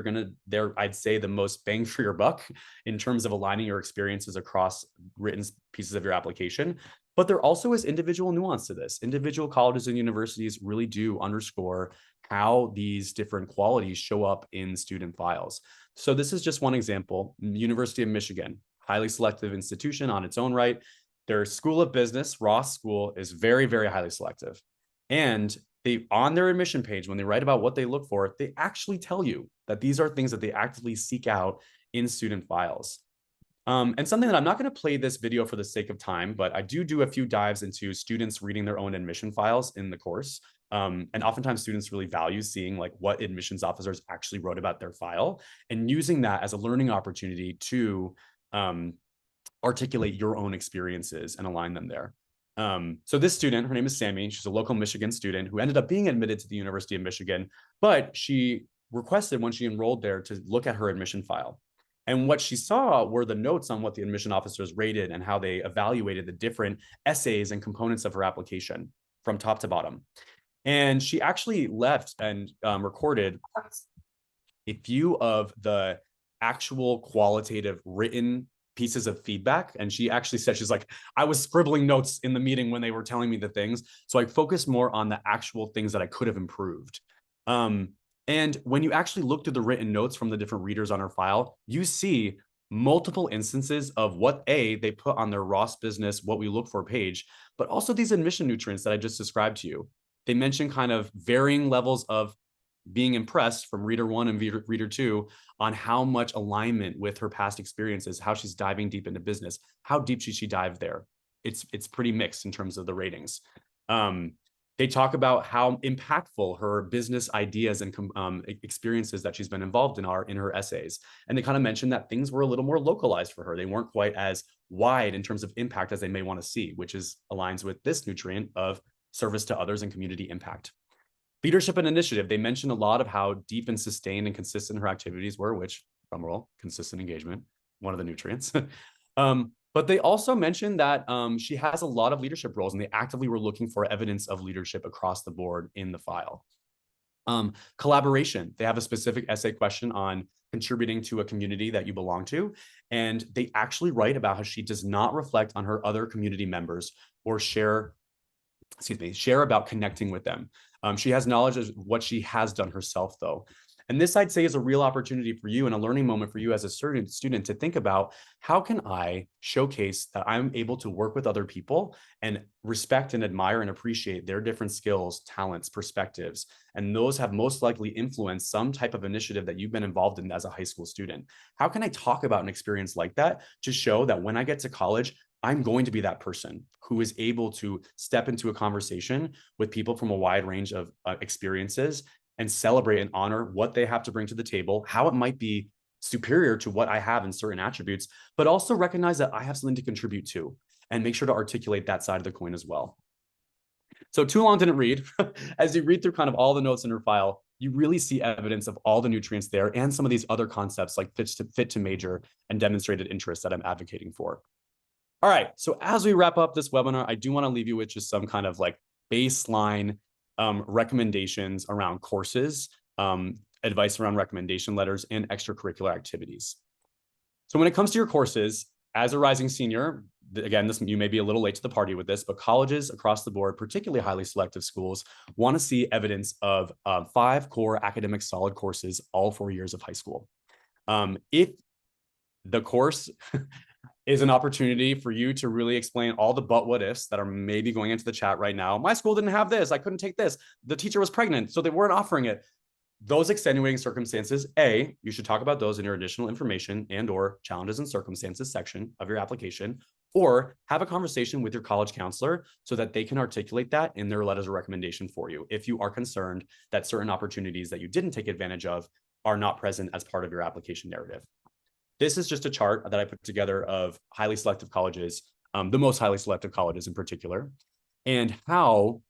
They're, I'd say, the most bang for your buck in terms of aligning your experiences across written pieces of your application. But there also is individual nuance to this. Individual colleges and universities really do underscore how these different qualities show up in student files. So this is just one example. University of Michigan, highly selective institution on its own right. Their School of Business, Ross School, is very, very highly selective. And they, on their admission page, when they write about what they look for, they actually tell you that these are things that they actively seek out in student files. And something that I'm not going to play this video for the sake of time, but I do a few dives into students reading their own admission files in the course. And oftentimes students really value seeing like what admissions officers actually wrote about their file and using that as a learning opportunity to articulate your own experiences and align them there. So this student, her name is Sammy. She's a local Michigan student who ended up being admitted to the University of Michigan, but she requested when she enrolled there to look at her admission file. And what she saw were the notes on what the admission officers rated and how they evaluated the different essays and components of her application from top to bottom. And she actually left and recorded a few of the actual qualitative written pieces of feedback. And she actually said, she's like, I was scribbling notes in the meeting when they were telling me the things. So I focused more on the actual things that I could have improved. And when you actually look through the written notes from the different readers on her file, you see multiple instances of what they put on their Ross Business, what we look for page, but also these admission nutrients that I just described to you. They mention kind of varying levels of being impressed from reader 1 and reader 2 on how much alignment with her past experiences, how she's diving deep into business, how deep she dived there. It's pretty mixed in terms of the ratings. They talk about how impactful her business ideas and experiences that she's been involved in are in her essays. And they kind of mentioned that things were a little more localized for her. They weren't quite as wide in terms of impact as they may want to see, which aligns with this nutrient of service to others and community impact. Leadership and initiative. They mentioned a lot of how deep and sustained and consistent her activities were, which, drum roll, consistent engagement, one of the nutrients. But they also mentioned that she has a lot of leadership roles, and they actively were looking for evidence of leadership across the board in the file. Collaboration. They have a specific essay question on contributing to a community that you belong to. And they actually write about how she does not reflect on her other community members or share about connecting with them. She has knowledge of what she has done herself, though. And this, I'd say, is a real opportunity for you and a learning moment for you as a student to think about, how can I showcase that I'm able to work with other people and respect and admire and appreciate their different skills, talents, perspectives, and those have most likely influenced some type of initiative that you've been involved in as a high school student. How can I talk about an experience like that to show that when I get to college, I'm going to be that person who is able to step into a conversation with people from a wide range of experiences and celebrate and honor what they have to bring to the table, how it might be superior to what I have in certain attributes, but also recognize that I have something to contribute to and make sure to articulate that side of the coin as well. So too long didn't read. As you read through kind of all the notes in her file, you really see evidence of all the nutrients there and some of these other concepts like fit to major and demonstrated interest that I'm advocating for. All right, so as we wrap up this webinar, I do want to leave you with just some kind of like baseline recommendations around courses, advice around recommendation letters, and extracurricular activities. So when it comes to your courses, as a rising senior, again, you may be a little late to the party with this, but colleges across the board, particularly highly selective schools, want to see evidence of 5 core academic solid courses all 4 years of high school. If the course is an opportunity for you to really explain all the but what ifs that are maybe going into the chat right now. My school didn't have this. I couldn't take this. The teacher was pregnant, so they weren't offering it. Those extenuating circumstances, A, you should talk about those in your additional information and or challenges and circumstances section of your application, or have a conversation with your college counselor so that they can articulate that in their letters of recommendation for you if you are concerned that certain opportunities that you didn't take advantage of are not present as part of your application narrative. This is just a chart that I put together of highly selective colleges, the most highly selective colleges in particular, and how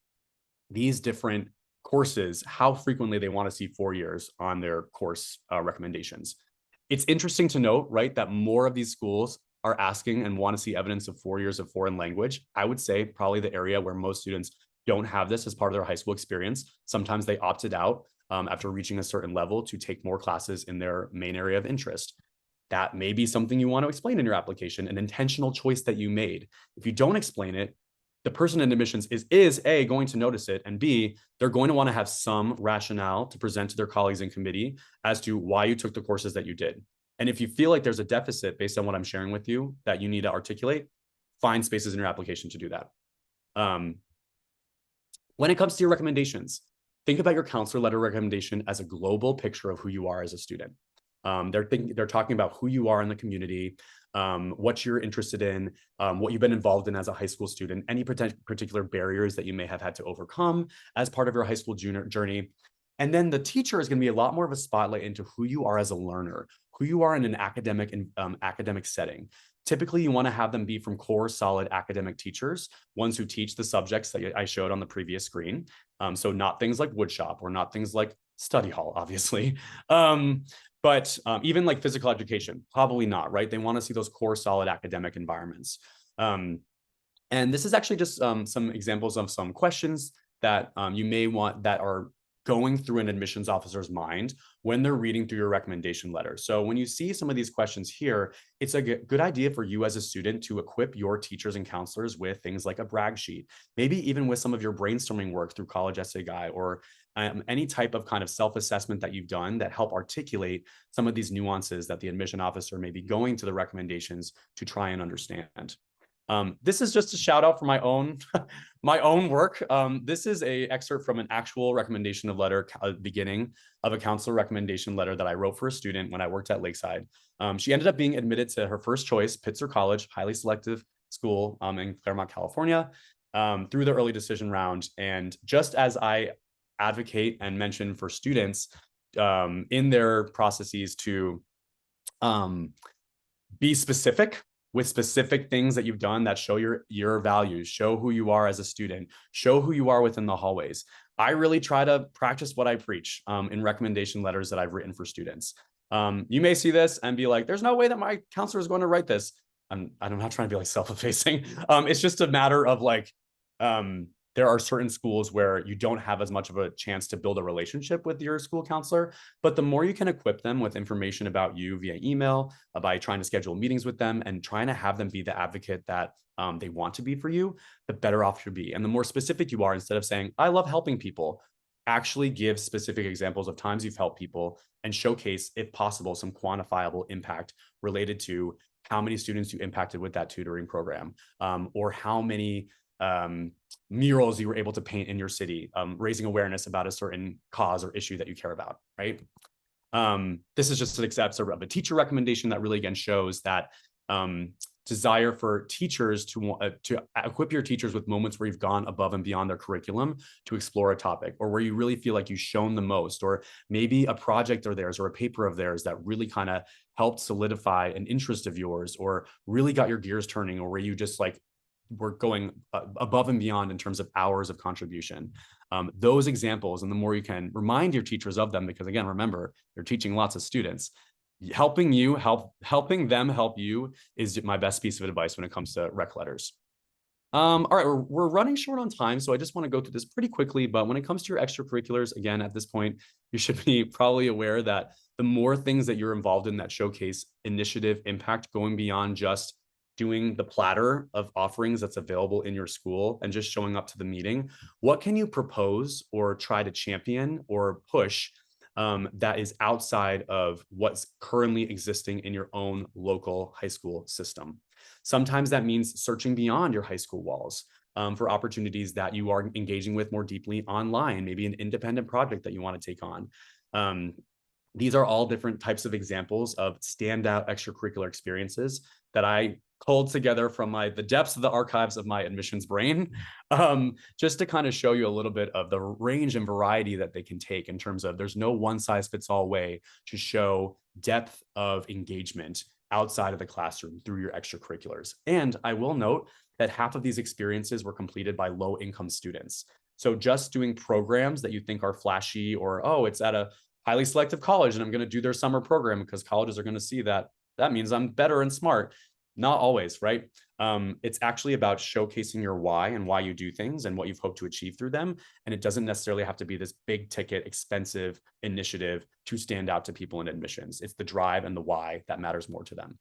these different courses, how frequently they want to see 4 years on their course recommendations. It's interesting to note, right, that more of these schools are asking and want to see evidence of 4 years of foreign language. I would say probably the area where most students don't have this as part of their high school experience. Sometimes they opted out after reaching a certain level to take more classes in their main area of interest. That may be something you want to explain in your application, an intentional choice that you made. If you don't explain it, the person in admissions is A, going to notice it, and B, they're going to want to have some rationale to present to their colleagues in committee as to why you took the courses that you did. And if you feel like there's a deficit based on what I'm sharing with you that you need to articulate, find spaces in your application to do that. When it comes to your recommendations, think about your counselor letter recommendation as a global picture of who you are as a student. They're talking about who you are in the community, what you're interested in, what you've been involved in as a high school student, any particular barriers that you may have had to overcome as part of your high school journey. And then the teacher is going to be a lot more of a spotlight into who you are as a learner, who you are in an academic setting. Typically, you want to have them be from core, solid academic teachers, ones who teach the subjects that I showed on the previous screen. So not things like woodshop or not things like study hall, obviously. But even like physical education, probably not, right? They want to see those core solid academic environments. And this is actually just some examples of some questions that you may want that are going through an admissions officer's mind when they're reading through your recommendation letter. So when you see some of these questions here, it's a good idea for you as a student to equip your teachers and counselors with things like a brag sheet, maybe even with some of your brainstorming work through College Essay Guy or any type of kind of self-assessment that you've done that help articulate some of these nuances that the admission officer may be going to the recommendations to try and understand. This is just a shout out for my own work. This is an excerpt from an actual recommendation of letter, beginning of a counselor recommendation letter that I wrote for a student when I worked at Lakeside. She ended up being admitted to her first choice, Pitzer College, highly selective school in Claremont, California, through the early decision round. And just as I advocate and mention for students in their processes to be specific with specific things that you've done that show your values, show who you are as a student, show who you are within the hallways. I really try to practice what I preach in recommendation letters that I've written for students. You may see this and be like, there's no way that my counselor is going to write this. I'm not trying to be like self-effacing. It's just a matter of like, there are certain schools where you don't have as much of a chance to build a relationship with your school counselor, but the more you can equip them with information about you via email, by trying to schedule meetings with them and trying to have them be the advocate that they want to be for you, the better off you'll be. And the more specific you are, instead of saying, I love helping people, actually give specific examples of times you've helped people and showcase, if possible, some quantifiable impact related to how many students you impacted with that tutoring program, or how many murals you were able to paint in your city, raising awareness about a certain cause or issue that you care about, right? This is just an example of a teacher recommendation that really, again, shows that desire for teachers to equip your teachers with moments where you've gone above and beyond their curriculum to explore a topic, or where you really feel like you've shown the most, or maybe a project of theirs or a paper of theirs that really kind of helped solidify an interest of yours, or really got your gears turning, or where you just like were going above and beyond in terms of hours of contribution. Those examples, and the more you can remind your teachers of them, because again, remember, you're teaching lots of students. Helping them help you is my best piece of advice when it comes to rec letters. All right, we're running short on time, so I just want to go through this pretty quickly. But when it comes to your extracurriculars, again, at this point, you should be probably aware that the more things that you're involved in that showcase initiative impact, going beyond just doing the platter of offerings that's available in your school and just showing up to the meeting, what can you propose or try to champion or push that is outside of what's currently existing in your own local high school system? Sometimes that means searching beyond your high school walls for opportunities that you are engaging with more deeply online, maybe an independent project that you want to take on. These are all different types of examples of standout extracurricular experiences that I pulled together from the depths of the archives of my admissions brain, just to kind of show you a little bit of the range and variety that they can take in terms of there's no one size fits all way to show depth of engagement outside of the classroom through your extracurriculars. And I will note that half of these experiences were completed by low income students. So just doing programs that you think are flashy, or, oh, it's at a highly selective college and I'm going to do their summer program because colleges are going to see that means I'm better and smart. Not always, right? It's actually about showcasing your why and why you do things and what you've hoped to achieve through them. And it doesn't necessarily have to be this big ticket, expensive initiative to stand out to people in admissions. It's the drive and the why that matters more to them.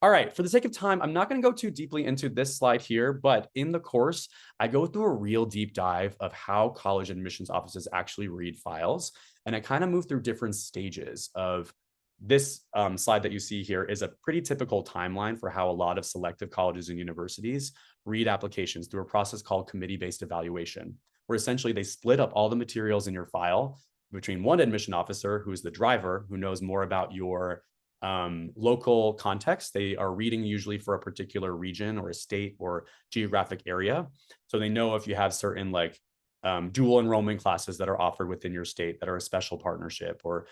All right, for the sake of time, I'm not going to go too deeply into this slide here, but in the course, I go through a real deep dive of how college admissions offices actually read files. And I kind of move through different stages of this slide that you see here is a pretty typical timeline for how a lot of selective colleges and universities read applications through a process called committee-based evaluation, where essentially they split up all the materials in your file between one admission officer, who is the driver, who knows more about your local context. They are reading usually for a particular region or a state or geographic area. So they know if you have certain like dual enrollment classes that are offered within your state that are a special partnership, or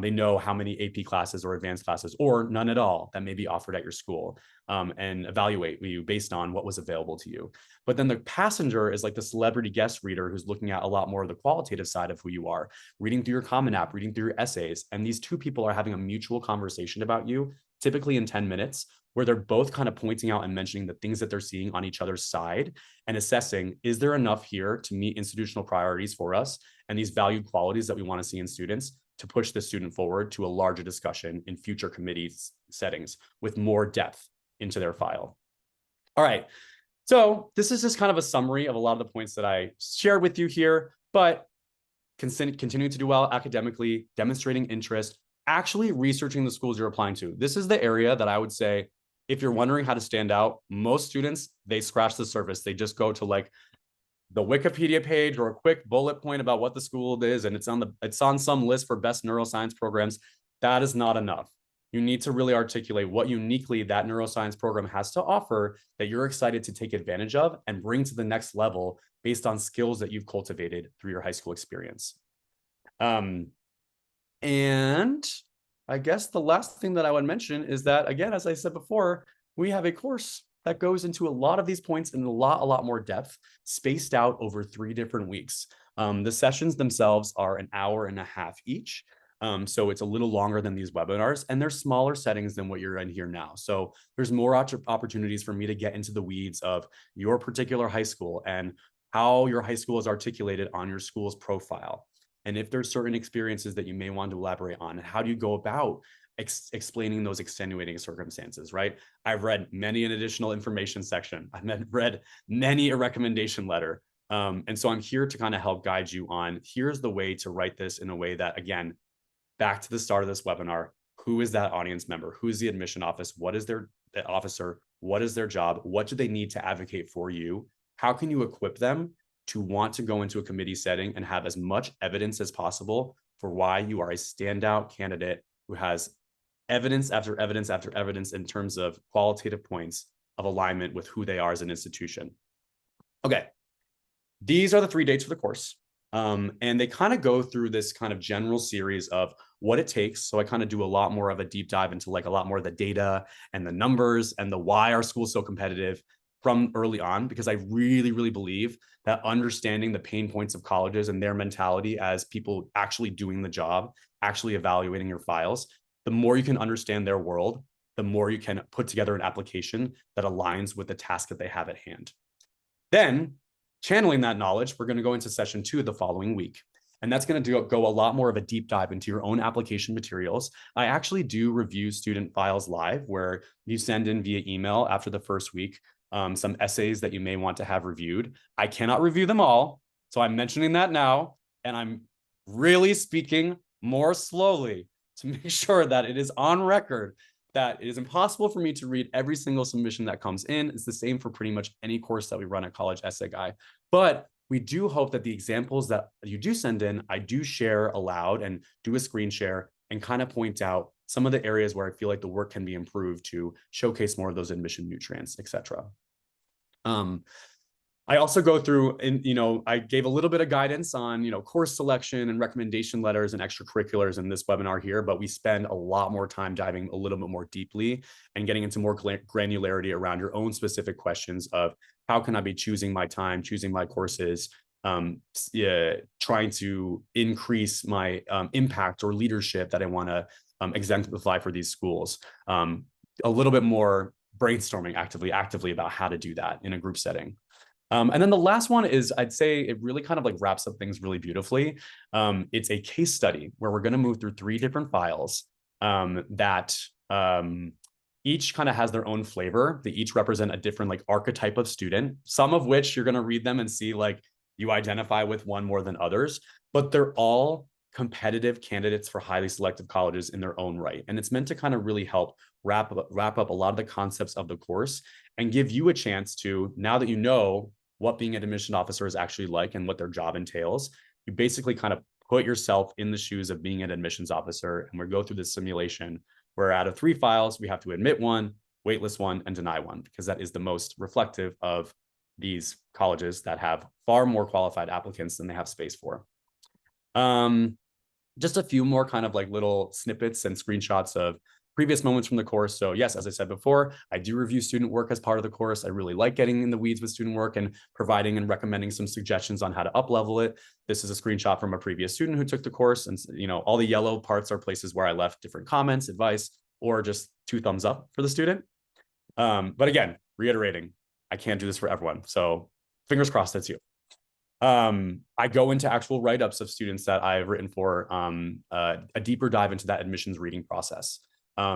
they know how many AP classes or advanced classes or none at all that may be offered at your school, and evaluate you based on what was available to you. But then the passenger is like the celebrity guest reader who's looking at a lot more of the qualitative side of who you are, reading through your Common App, reading through your essays. And these two people are having a mutual conversation about you, typically in 10 minutes, where they're both kind of pointing out and mentioning the things that they're seeing on each other's side and assessing, is there enough here to meet institutional priorities for us and these valued qualities that we want to see in students to push the student forward to a larger discussion in future committee settings with more depth into their file. All right, so this is just kind of a summary of a lot of the points that I shared with you here, but continuing to do well academically, demonstrating interest, actually researching the schools you're applying to. This is the area that I would say, if you're wondering how to stand out, most students, they scratch the surface. They just go to like the Wikipedia page or a quick bullet point about what the school is, and it's on some list for best neuroscience programs. That is not enough. You need to really articulate what uniquely that neuroscience program has to offer that you're excited to take advantage of and bring to the next level based on skills that you've cultivated through your high school experience. And I guess the last thing that I would mention is that, again, as I said before, we have a course that goes into a lot of these points in a lot more depth, spaced out over 3 different weeks. The sessions themselves are an hour and a half each. So it's a little longer than these webinars, and they're smaller settings than what you're in here now. So there's more opportunities for me to get into the weeds of your particular high school and how your high school is articulated on your school's profile. And if there's certain experiences that you may want to elaborate on, how do you go about explaining those extenuating circumstances, right? I've read many an additional information section. I've read many a recommendation letter. And so I'm here to kind of help guide you on, here's the way to write this in a way that, again, back to the start of this webinar, who is that audience member? Who's the admission office? What is their officer? What is their job? What do they need to advocate for you? How can you equip them to want to go into a committee setting and have as much evidence as possible for why you are a standout candidate who has evidence after evidence after evidence in terms of qualitative points of alignment with who they are as an institution? Okay, these are the 3 dates for the course. And they kind of go through this kind of general series of what it takes. So I kind of do a lot more of a deep dive into like a lot more of the data and the numbers and the why our school is so competitive from early on, because I really, really believe that understanding the pain points of colleges and their mentality as people actually doing the job, actually evaluating your files, the more you can understand their world, the more you can put together an application that aligns with the task that they have at hand. Then, channeling that knowledge, we're going to go into session 2 the following week. And that's going to go a lot more of a deep dive into your own application materials. I actually do review student files live, where you send in via email after the first week some essays that you may want to have reviewed. I cannot review them all, so I'm mentioning that now. And I'm really speaking more slowly to make sure that it is on record that it is impossible for me to read every single submission that comes in. It's the same for pretty much any course that we run at College Essay Guy. But we do hope that the examples that you do send in, I do share aloud and do a screen share and kind of point out some of the areas where I feel like the work can be improved to showcase more of those admission nutrients, et cetera. I also go through and, I gave a little bit of guidance on, course selection and recommendation letters and extracurriculars in this webinar here, but we spend a lot more time diving a little bit more deeply and getting into more granularity around your own specific questions of how can I be choosing my time, choosing my courses, trying to increase my impact or leadership that I want to exemplify for these schools. A little bit more brainstorming actively about how to do that in a group setting. And then the last one is, I'd say it really kind of like wraps up things really beautifully. It's a case study where we're going to move through 3 different files that each kind of has their own flavor. They each represent a different like archetype of student, some of which you're going to read them and see like you identify with one more than others, but they're all competitive candidates for highly selective colleges in their own right. And it's meant to kind of really help wrap up a lot of the concepts of the course and give you a chance to, now that you know what being an admission officer is actually like and what their job entails, you basically kind of put yourself in the shoes of being an admissions officer. And we go through this simulation where out of 3 files, we have to admit one, waitlist one, and deny one, because that is the most reflective of these colleges that have far more qualified applicants than they have space for. Just a few more kind of like little snippets and screenshots of previous moments from the course. So yes, as I said before, I do review student work as part of the course. I really like getting in the weeds with student work and providing and recommending some suggestions on how to up-level it. This is a screenshot from a previous student who took the course. And all the yellow parts are places where I left different comments, advice, or just 2 thumbs up for the student. But again, reiterating, I can't do this for everyone. So fingers crossed that's you. I go into actual write-ups of students that I've written for a deeper dive into that admissions reading process.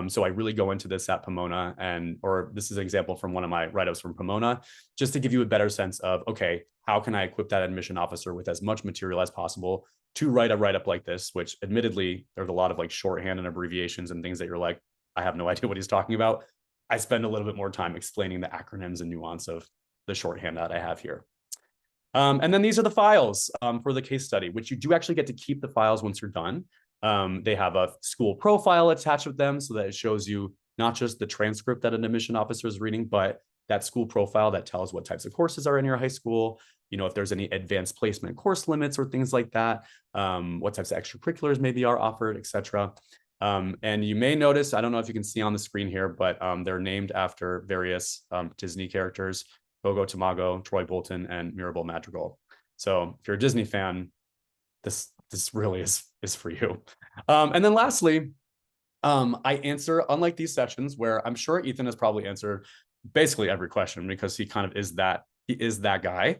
So I really go into this at Pomona, or this is an example from one of my write-ups from Pomona, just to give you a better sense of, okay, how can I equip that admission officer with as much material as possible to write a write-up like this, which admittedly, there's a lot of like shorthand and abbreviations and things that you're like, I have no idea what he's talking about. I spend a little bit more time explaining the acronyms and nuance of the shorthand that I have here. And then these are the files for the case study, which you do actually get to keep the files once you're done. They have a school profile attached with them so that it shows you not just the transcript that an admission officer is reading, but that school profile that tells what types of courses are in your high school, if there's any advanced placement course limits or things like that, what types of extracurriculars maybe are offered, etc. And you may notice, I don't know if you can see on the screen here, but they're named after various Disney characters: Gogo Tamago, Troy Bolton, and Mirabel Madrigal. So if you're a Disney fan, this this really is for you. And then lastly, I answer, unlike these sessions where I'm sure Ethan has probably answered basically every question because he kind of is that guy.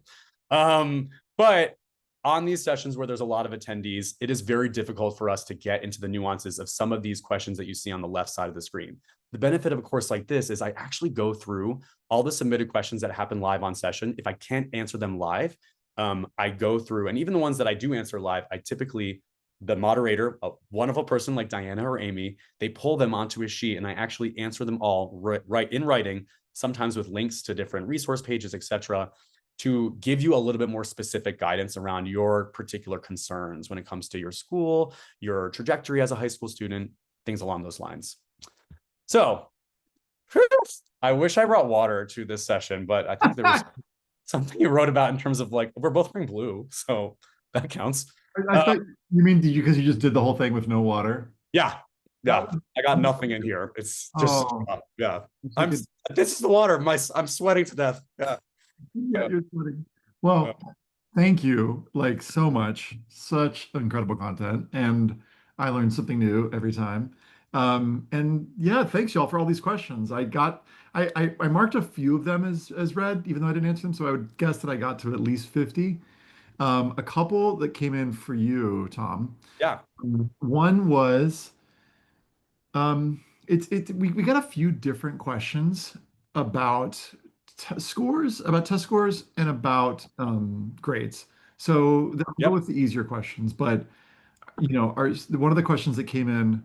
But on these sessions where there's a lot of attendees, it is very difficult for us to get into the nuances of some of these questions that you see on the left side of the screen. The benefit of a course like this is I actually go through all the submitted questions that happen live on session. If I can't answer them live, I go through, and even the ones that I do answer live, I typically, the moderator, a wonderful person like Diana or Amy, they pull them onto a sheet and I actually answer them all right in writing, sometimes with links to different resource pages, etc., to give you a little bit more specific guidance around your particular concerns when it comes to your school, your trajectory as a high school student, things along those lines. So I wish I brought water to this session, but I think there was something you wrote about in terms of like, we're both wearing blue, so that counts. I thought you mean because you just did the whole thing with no water. Yeah, I got nothing in here. It's just yeah. This is the water. I'm sweating to death. Yeah. You're sweating. Well, thank you like so much. Such incredible content, and I learned something new every time. And yeah, thanks y'all for all these questions. I marked a few of them as read, even though I didn't answer them. So I would guess that I got to at least 50. A couple that came in for you, Tom. Yeah. One was we got a few different questions about about test scores and about grades. So I'll go with the easier questions, but one of the questions that came in,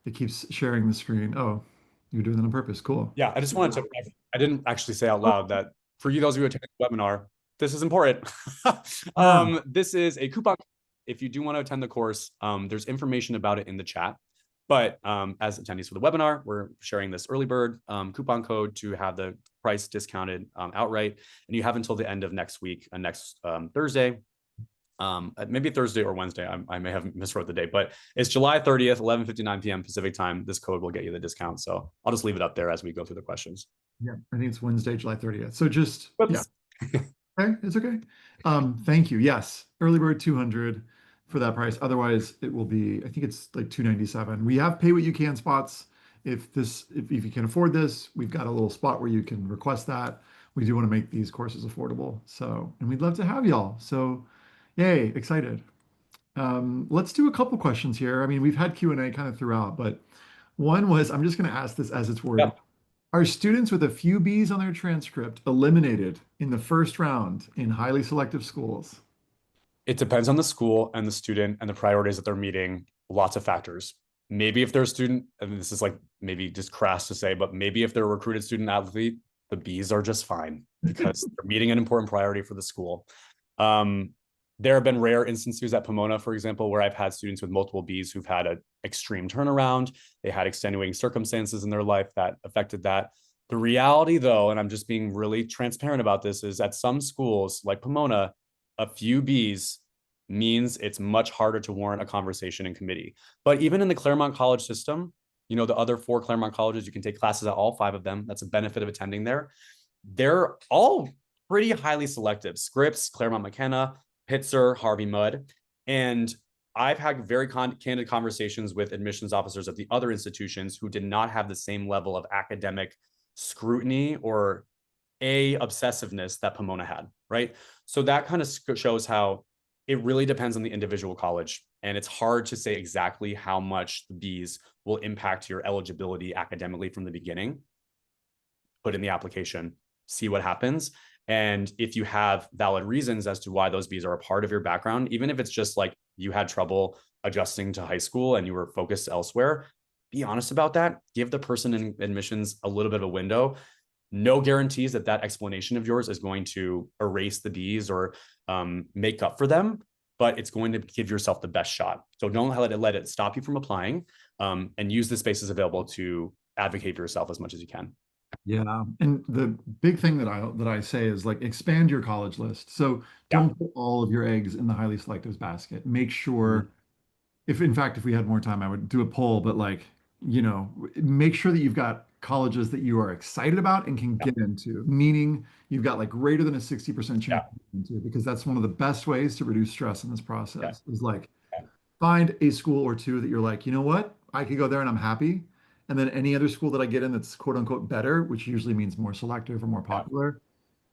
it keeps sharing the screen. Oh, you're doing that on purpose. Cool. Yeah, I just wanted to, I didn't actually say out loud that for you, those of you attending the webinar, this is important. This is a coupon. If you do want to attend the course, there's information about it in the chat. But as attendees for the webinar, we're sharing this early bird coupon code to have the price discounted outright. And you have until the end of next week, next Thursday, maybe Thursday or Wednesday. I may have miswrote the date, but it's July 30th, 11:59 p.m. Pacific time. This code will get you the discount. So I'll just leave it up there as we go through the questions. Yeah, I think it's Wednesday, July 30th. So just, Oops. yeah. Okay, it's okay. Thank you. Yes, early bird 200 for that price. Otherwise, it will be, I think it's like 297. We have pay what you can spots. If you can afford this, we've got a little spot where you can request that. We do want to make these courses affordable. So, and we'd love to have y'all. So, yay, excited. Let's do a couple questions here. I mean, we've had Q&A kind of throughout, but one was, I'm just going to ask this as it's worded. Yeah. Are students with a few B's on their transcript eliminated in the first round in highly selective schools? It depends on the school and the student and the priorities that they're meeting. Lots of factors. Maybe if they're a student, and this is like maybe just crass to say, but maybe if they're a recruited student athlete, the B's are just fine because they're meeting an important priority for the school. There have been rare instances at Pomona, for example, where I've had students with multiple B's who've had an extreme turnaround. They had extenuating circumstances in their life that affected that. The reality, though, and I'm just being really transparent about this, is at some schools like Pomona, a few B's means it's much harder to warrant a conversation in committee. But even in the Claremont College system, you know, the other 4 Claremont colleges, you can take classes at all 5 of them. That's a benefit of attending there. They're all pretty highly selective. Scripps, Claremont McKenna, Pitzer, Harvey Mudd. And I've had very candid conversations with admissions officers at the other institutions who did not have the same level of academic scrutiny or obsessiveness that Pomona had, right? So that kind of shows how it really depends on the individual college. And it's hard to say exactly how much the B's will impact your eligibility academically from the beginning. Put in the application, see what happens. And if you have valid reasons as to why those B's are a part of your background, even if it's just like you had trouble adjusting to high school and you were focused elsewhere, be honest about that. Give the person in admissions a little bit of a window. No guarantees that that explanation of yours is going to erase the B's or make up for them, but it's going to give yourself the best shot. So don't let it stop you from applying, and use the spaces available to advocate for yourself as much as you can. Yeah, and the big thing that I say is like expand your college list. So don't put all of your eggs in the highly selective basket. Make sure, if in fact, if we had more time, I would do a poll, but like, make sure that you've got colleges that you are excited about and can get into, meaning you've got like greater than a 60% chance into, because that's one of the best ways to reduce stress in this process is like find a school or two that you're like, you know what, I could go there and I'm happy. And then any other school that I get in that's quote unquote better, which usually means more selective or more Yeah. popular,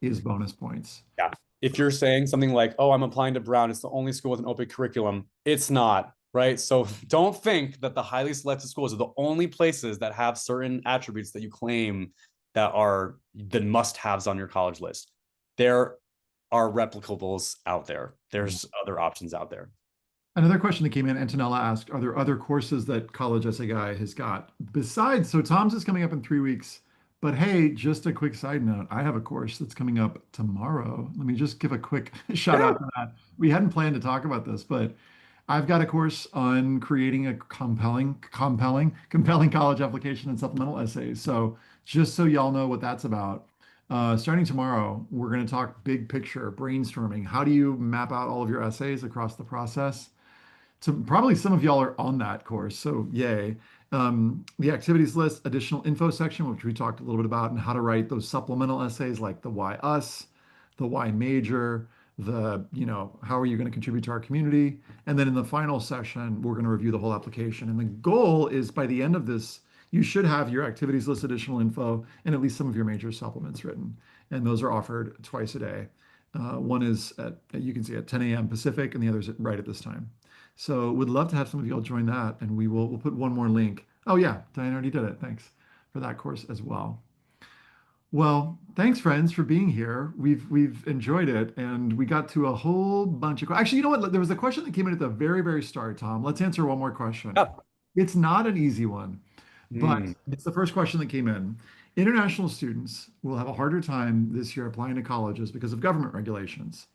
is bonus points. Yeah. If you're saying something like, oh, I'm applying to Brown, it's the only school with an open curriculum, it's not, right? So don't think that the highly selective schools are the only places that have certain attributes that you claim that are the must-haves on your college list. There are replicables out there. There's other options out there. Another question that came in, Antonella asked, are there other courses that College Essay Guy has got besides? So Tom's is coming up in 3 weeks, but hey, just a quick side note, I have a course that's coming up tomorrow. Let me just give a quick shout Yeah. out to that. We hadn't planned to talk about this, but I've got a course on creating a compelling college application and supplemental essays. So just so y'all know what that's about, starting tomorrow, we're going to talk big picture brainstorming. How do you map out all of your essays across the process? So probably some of y'all are on that course, so yay. The activities list, additional info section, which we talked a little bit about, and how to write those supplemental essays like the why us, the why major, how are you going to contribute to our community? And then in the final session, we're going to review the whole application. And the goal is by the end of this, you should have your activities list, additional info, and at least some of your major supplements written. And those are offered twice a day. One is you can see at 10 a.m. Pacific, and the other is right at this time. So would love to have some of y'all join that, and we'll put one more link. Oh yeah, Diane already did it. Thanks for that course as well. Well, thanks friends for being here. We've enjoyed it, and we got to a whole bunch of actually, you know what? There was a question that came in at the very start, Tom. Let's answer one more question. Yeah. It's not an easy one, but Mm. it's the first question that came in. International students will have a harder time this year applying to colleges because of government regulations.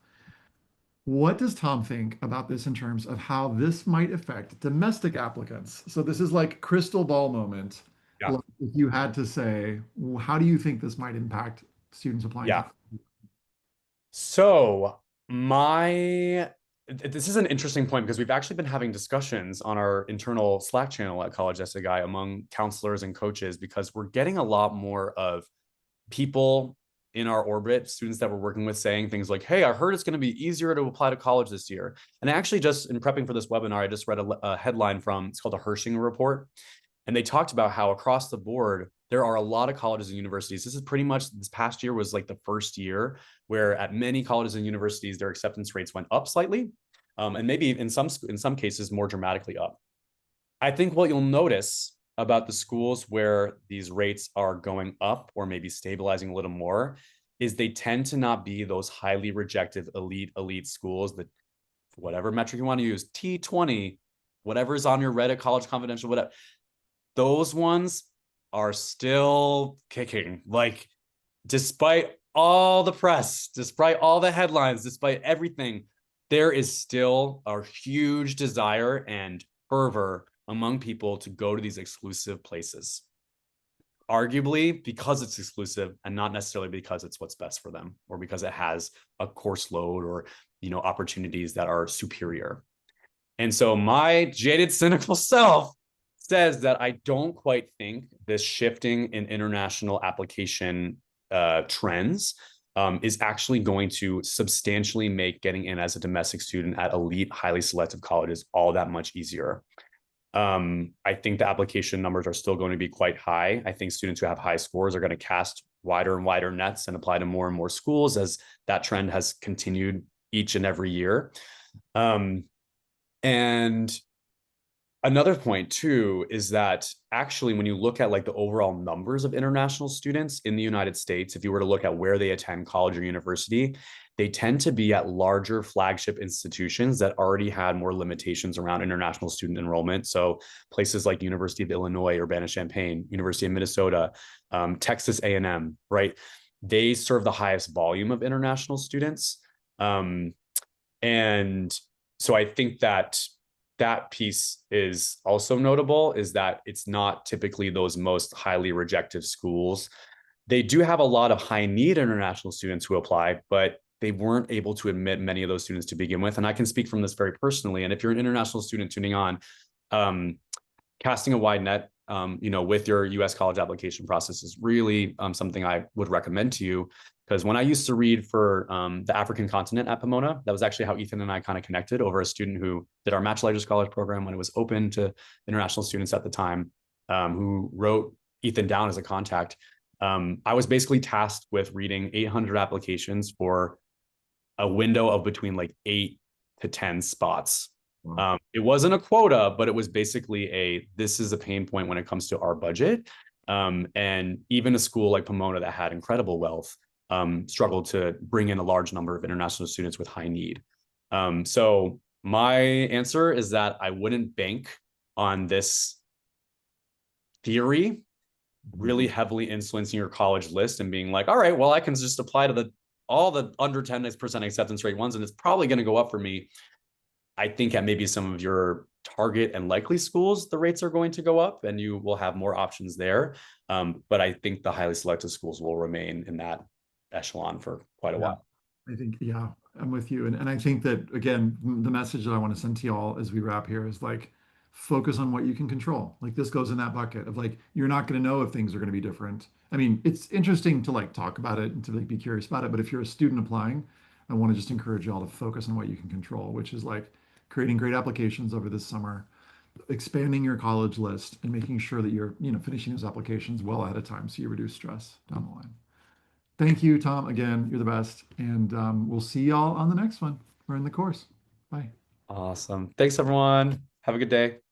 What does Tom think about this in terms of how this might affect domestic applicants? So this is like crystal ball moment. Yeah. Like if you had to say, how do you think this might impact students applying to? Yeah. So this is an interesting point because we've actually been having discussions on our internal Slack channel at College Essay Guy among counselors and coaches because we're getting a lot more of people in our orbit, students that we're working with saying things like, hey, I heard it's going to be easier to apply to college this year. And actually just in prepping for this webinar, I just read a headline from, it's called a Hershing report. And they talked about how across the board, there are a lot of colleges and universities. This is pretty much, this past year was like the first year where at many colleges and universities, their acceptance rates went up slightly. And maybe in some cases more dramatically up. I think what you'll notice about the schools where these rates are going up or maybe stabilizing a little more is they tend to not be those highly rejected elite schools that whatever metric you want to use, T20, whatever is on your Reddit College Confidential, whatever, those ones are still kicking. Like, despite all the press, despite all the headlines, despite everything, there is still a huge desire and fervor among people to go to these exclusive places. Arguably because it's exclusive and not necessarily because it's what's best for them or because it has a course load or, opportunities that are superior. And so my jaded, cynical self says that I don't quite think this shifting in international application trends is actually going to substantially make getting in as a domestic student at elite, highly selective colleges all that much easier. I think the application numbers are still going to be quite high. I think students who have high scores are going to cast wider and wider nets and apply to more and more schools as that trend has continued each and every year. And another point too is that actually when you look at like the overall numbers of international students in the United States, if you were to look at where they attend college or university, they tend to be at larger flagship institutions that already had more limitations around international student enrollment. So places like University of Illinois, Urbana-Champaign, University of Minnesota, Texas A&M, right? They serve the highest volume of international students. And so I think that piece is also notable, is that it's not typically those most highly rejected schools. They do have a lot of high need international students who apply, but they weren't able to admit many of those students to begin with. And I can speak from this very personally. And if you're an international student tuning on, casting a wide net with your US college application process is really something I would recommend to you. Because when I used to read for the African continent at Pomona, that was actually how Ethan and I kind of connected over a student who did our Match Scholars program when it was open to international students at the time, who wrote Ethan down as a contact. I was basically tasked with reading 800 applications for a window of between like 8 to 10 spots. Wow. It wasn't a quota, but it was basically this is a pain point when it comes to our budget. And even a school like Pomona that had incredible wealth struggled to bring in a large number of international students with high need. So my answer is that I wouldn't bank on this theory really heavily influencing your college list and being like, all right, well, I can just apply to all the under 10% acceptance rate ones, and it's probably going to go up for me. I think at maybe some of your target and likely schools, the rates are going to go up and you will have more options there. But I think the highly selective schools will remain in that echelon for quite a while. I think, yeah, I'm with you. And I think that, again, the message that I want to send to y'all as we wrap here is like, focus on what you can control. Like this goes in that bucket of like, you're not going to know if things are going to be different. I mean, it's interesting to like talk about it and to like be curious about it. But if you're a student applying, I want to just encourage y'all to focus on what you can control, which is like creating great applications over this summer, expanding your college list and making sure that you're, finishing those applications well ahead of time so you reduce stress down the line. Thank you, Tom. Again, you're the best. And we'll see y'all on the next one or in the course. Bye. Awesome. Thanks, everyone. Have a good day.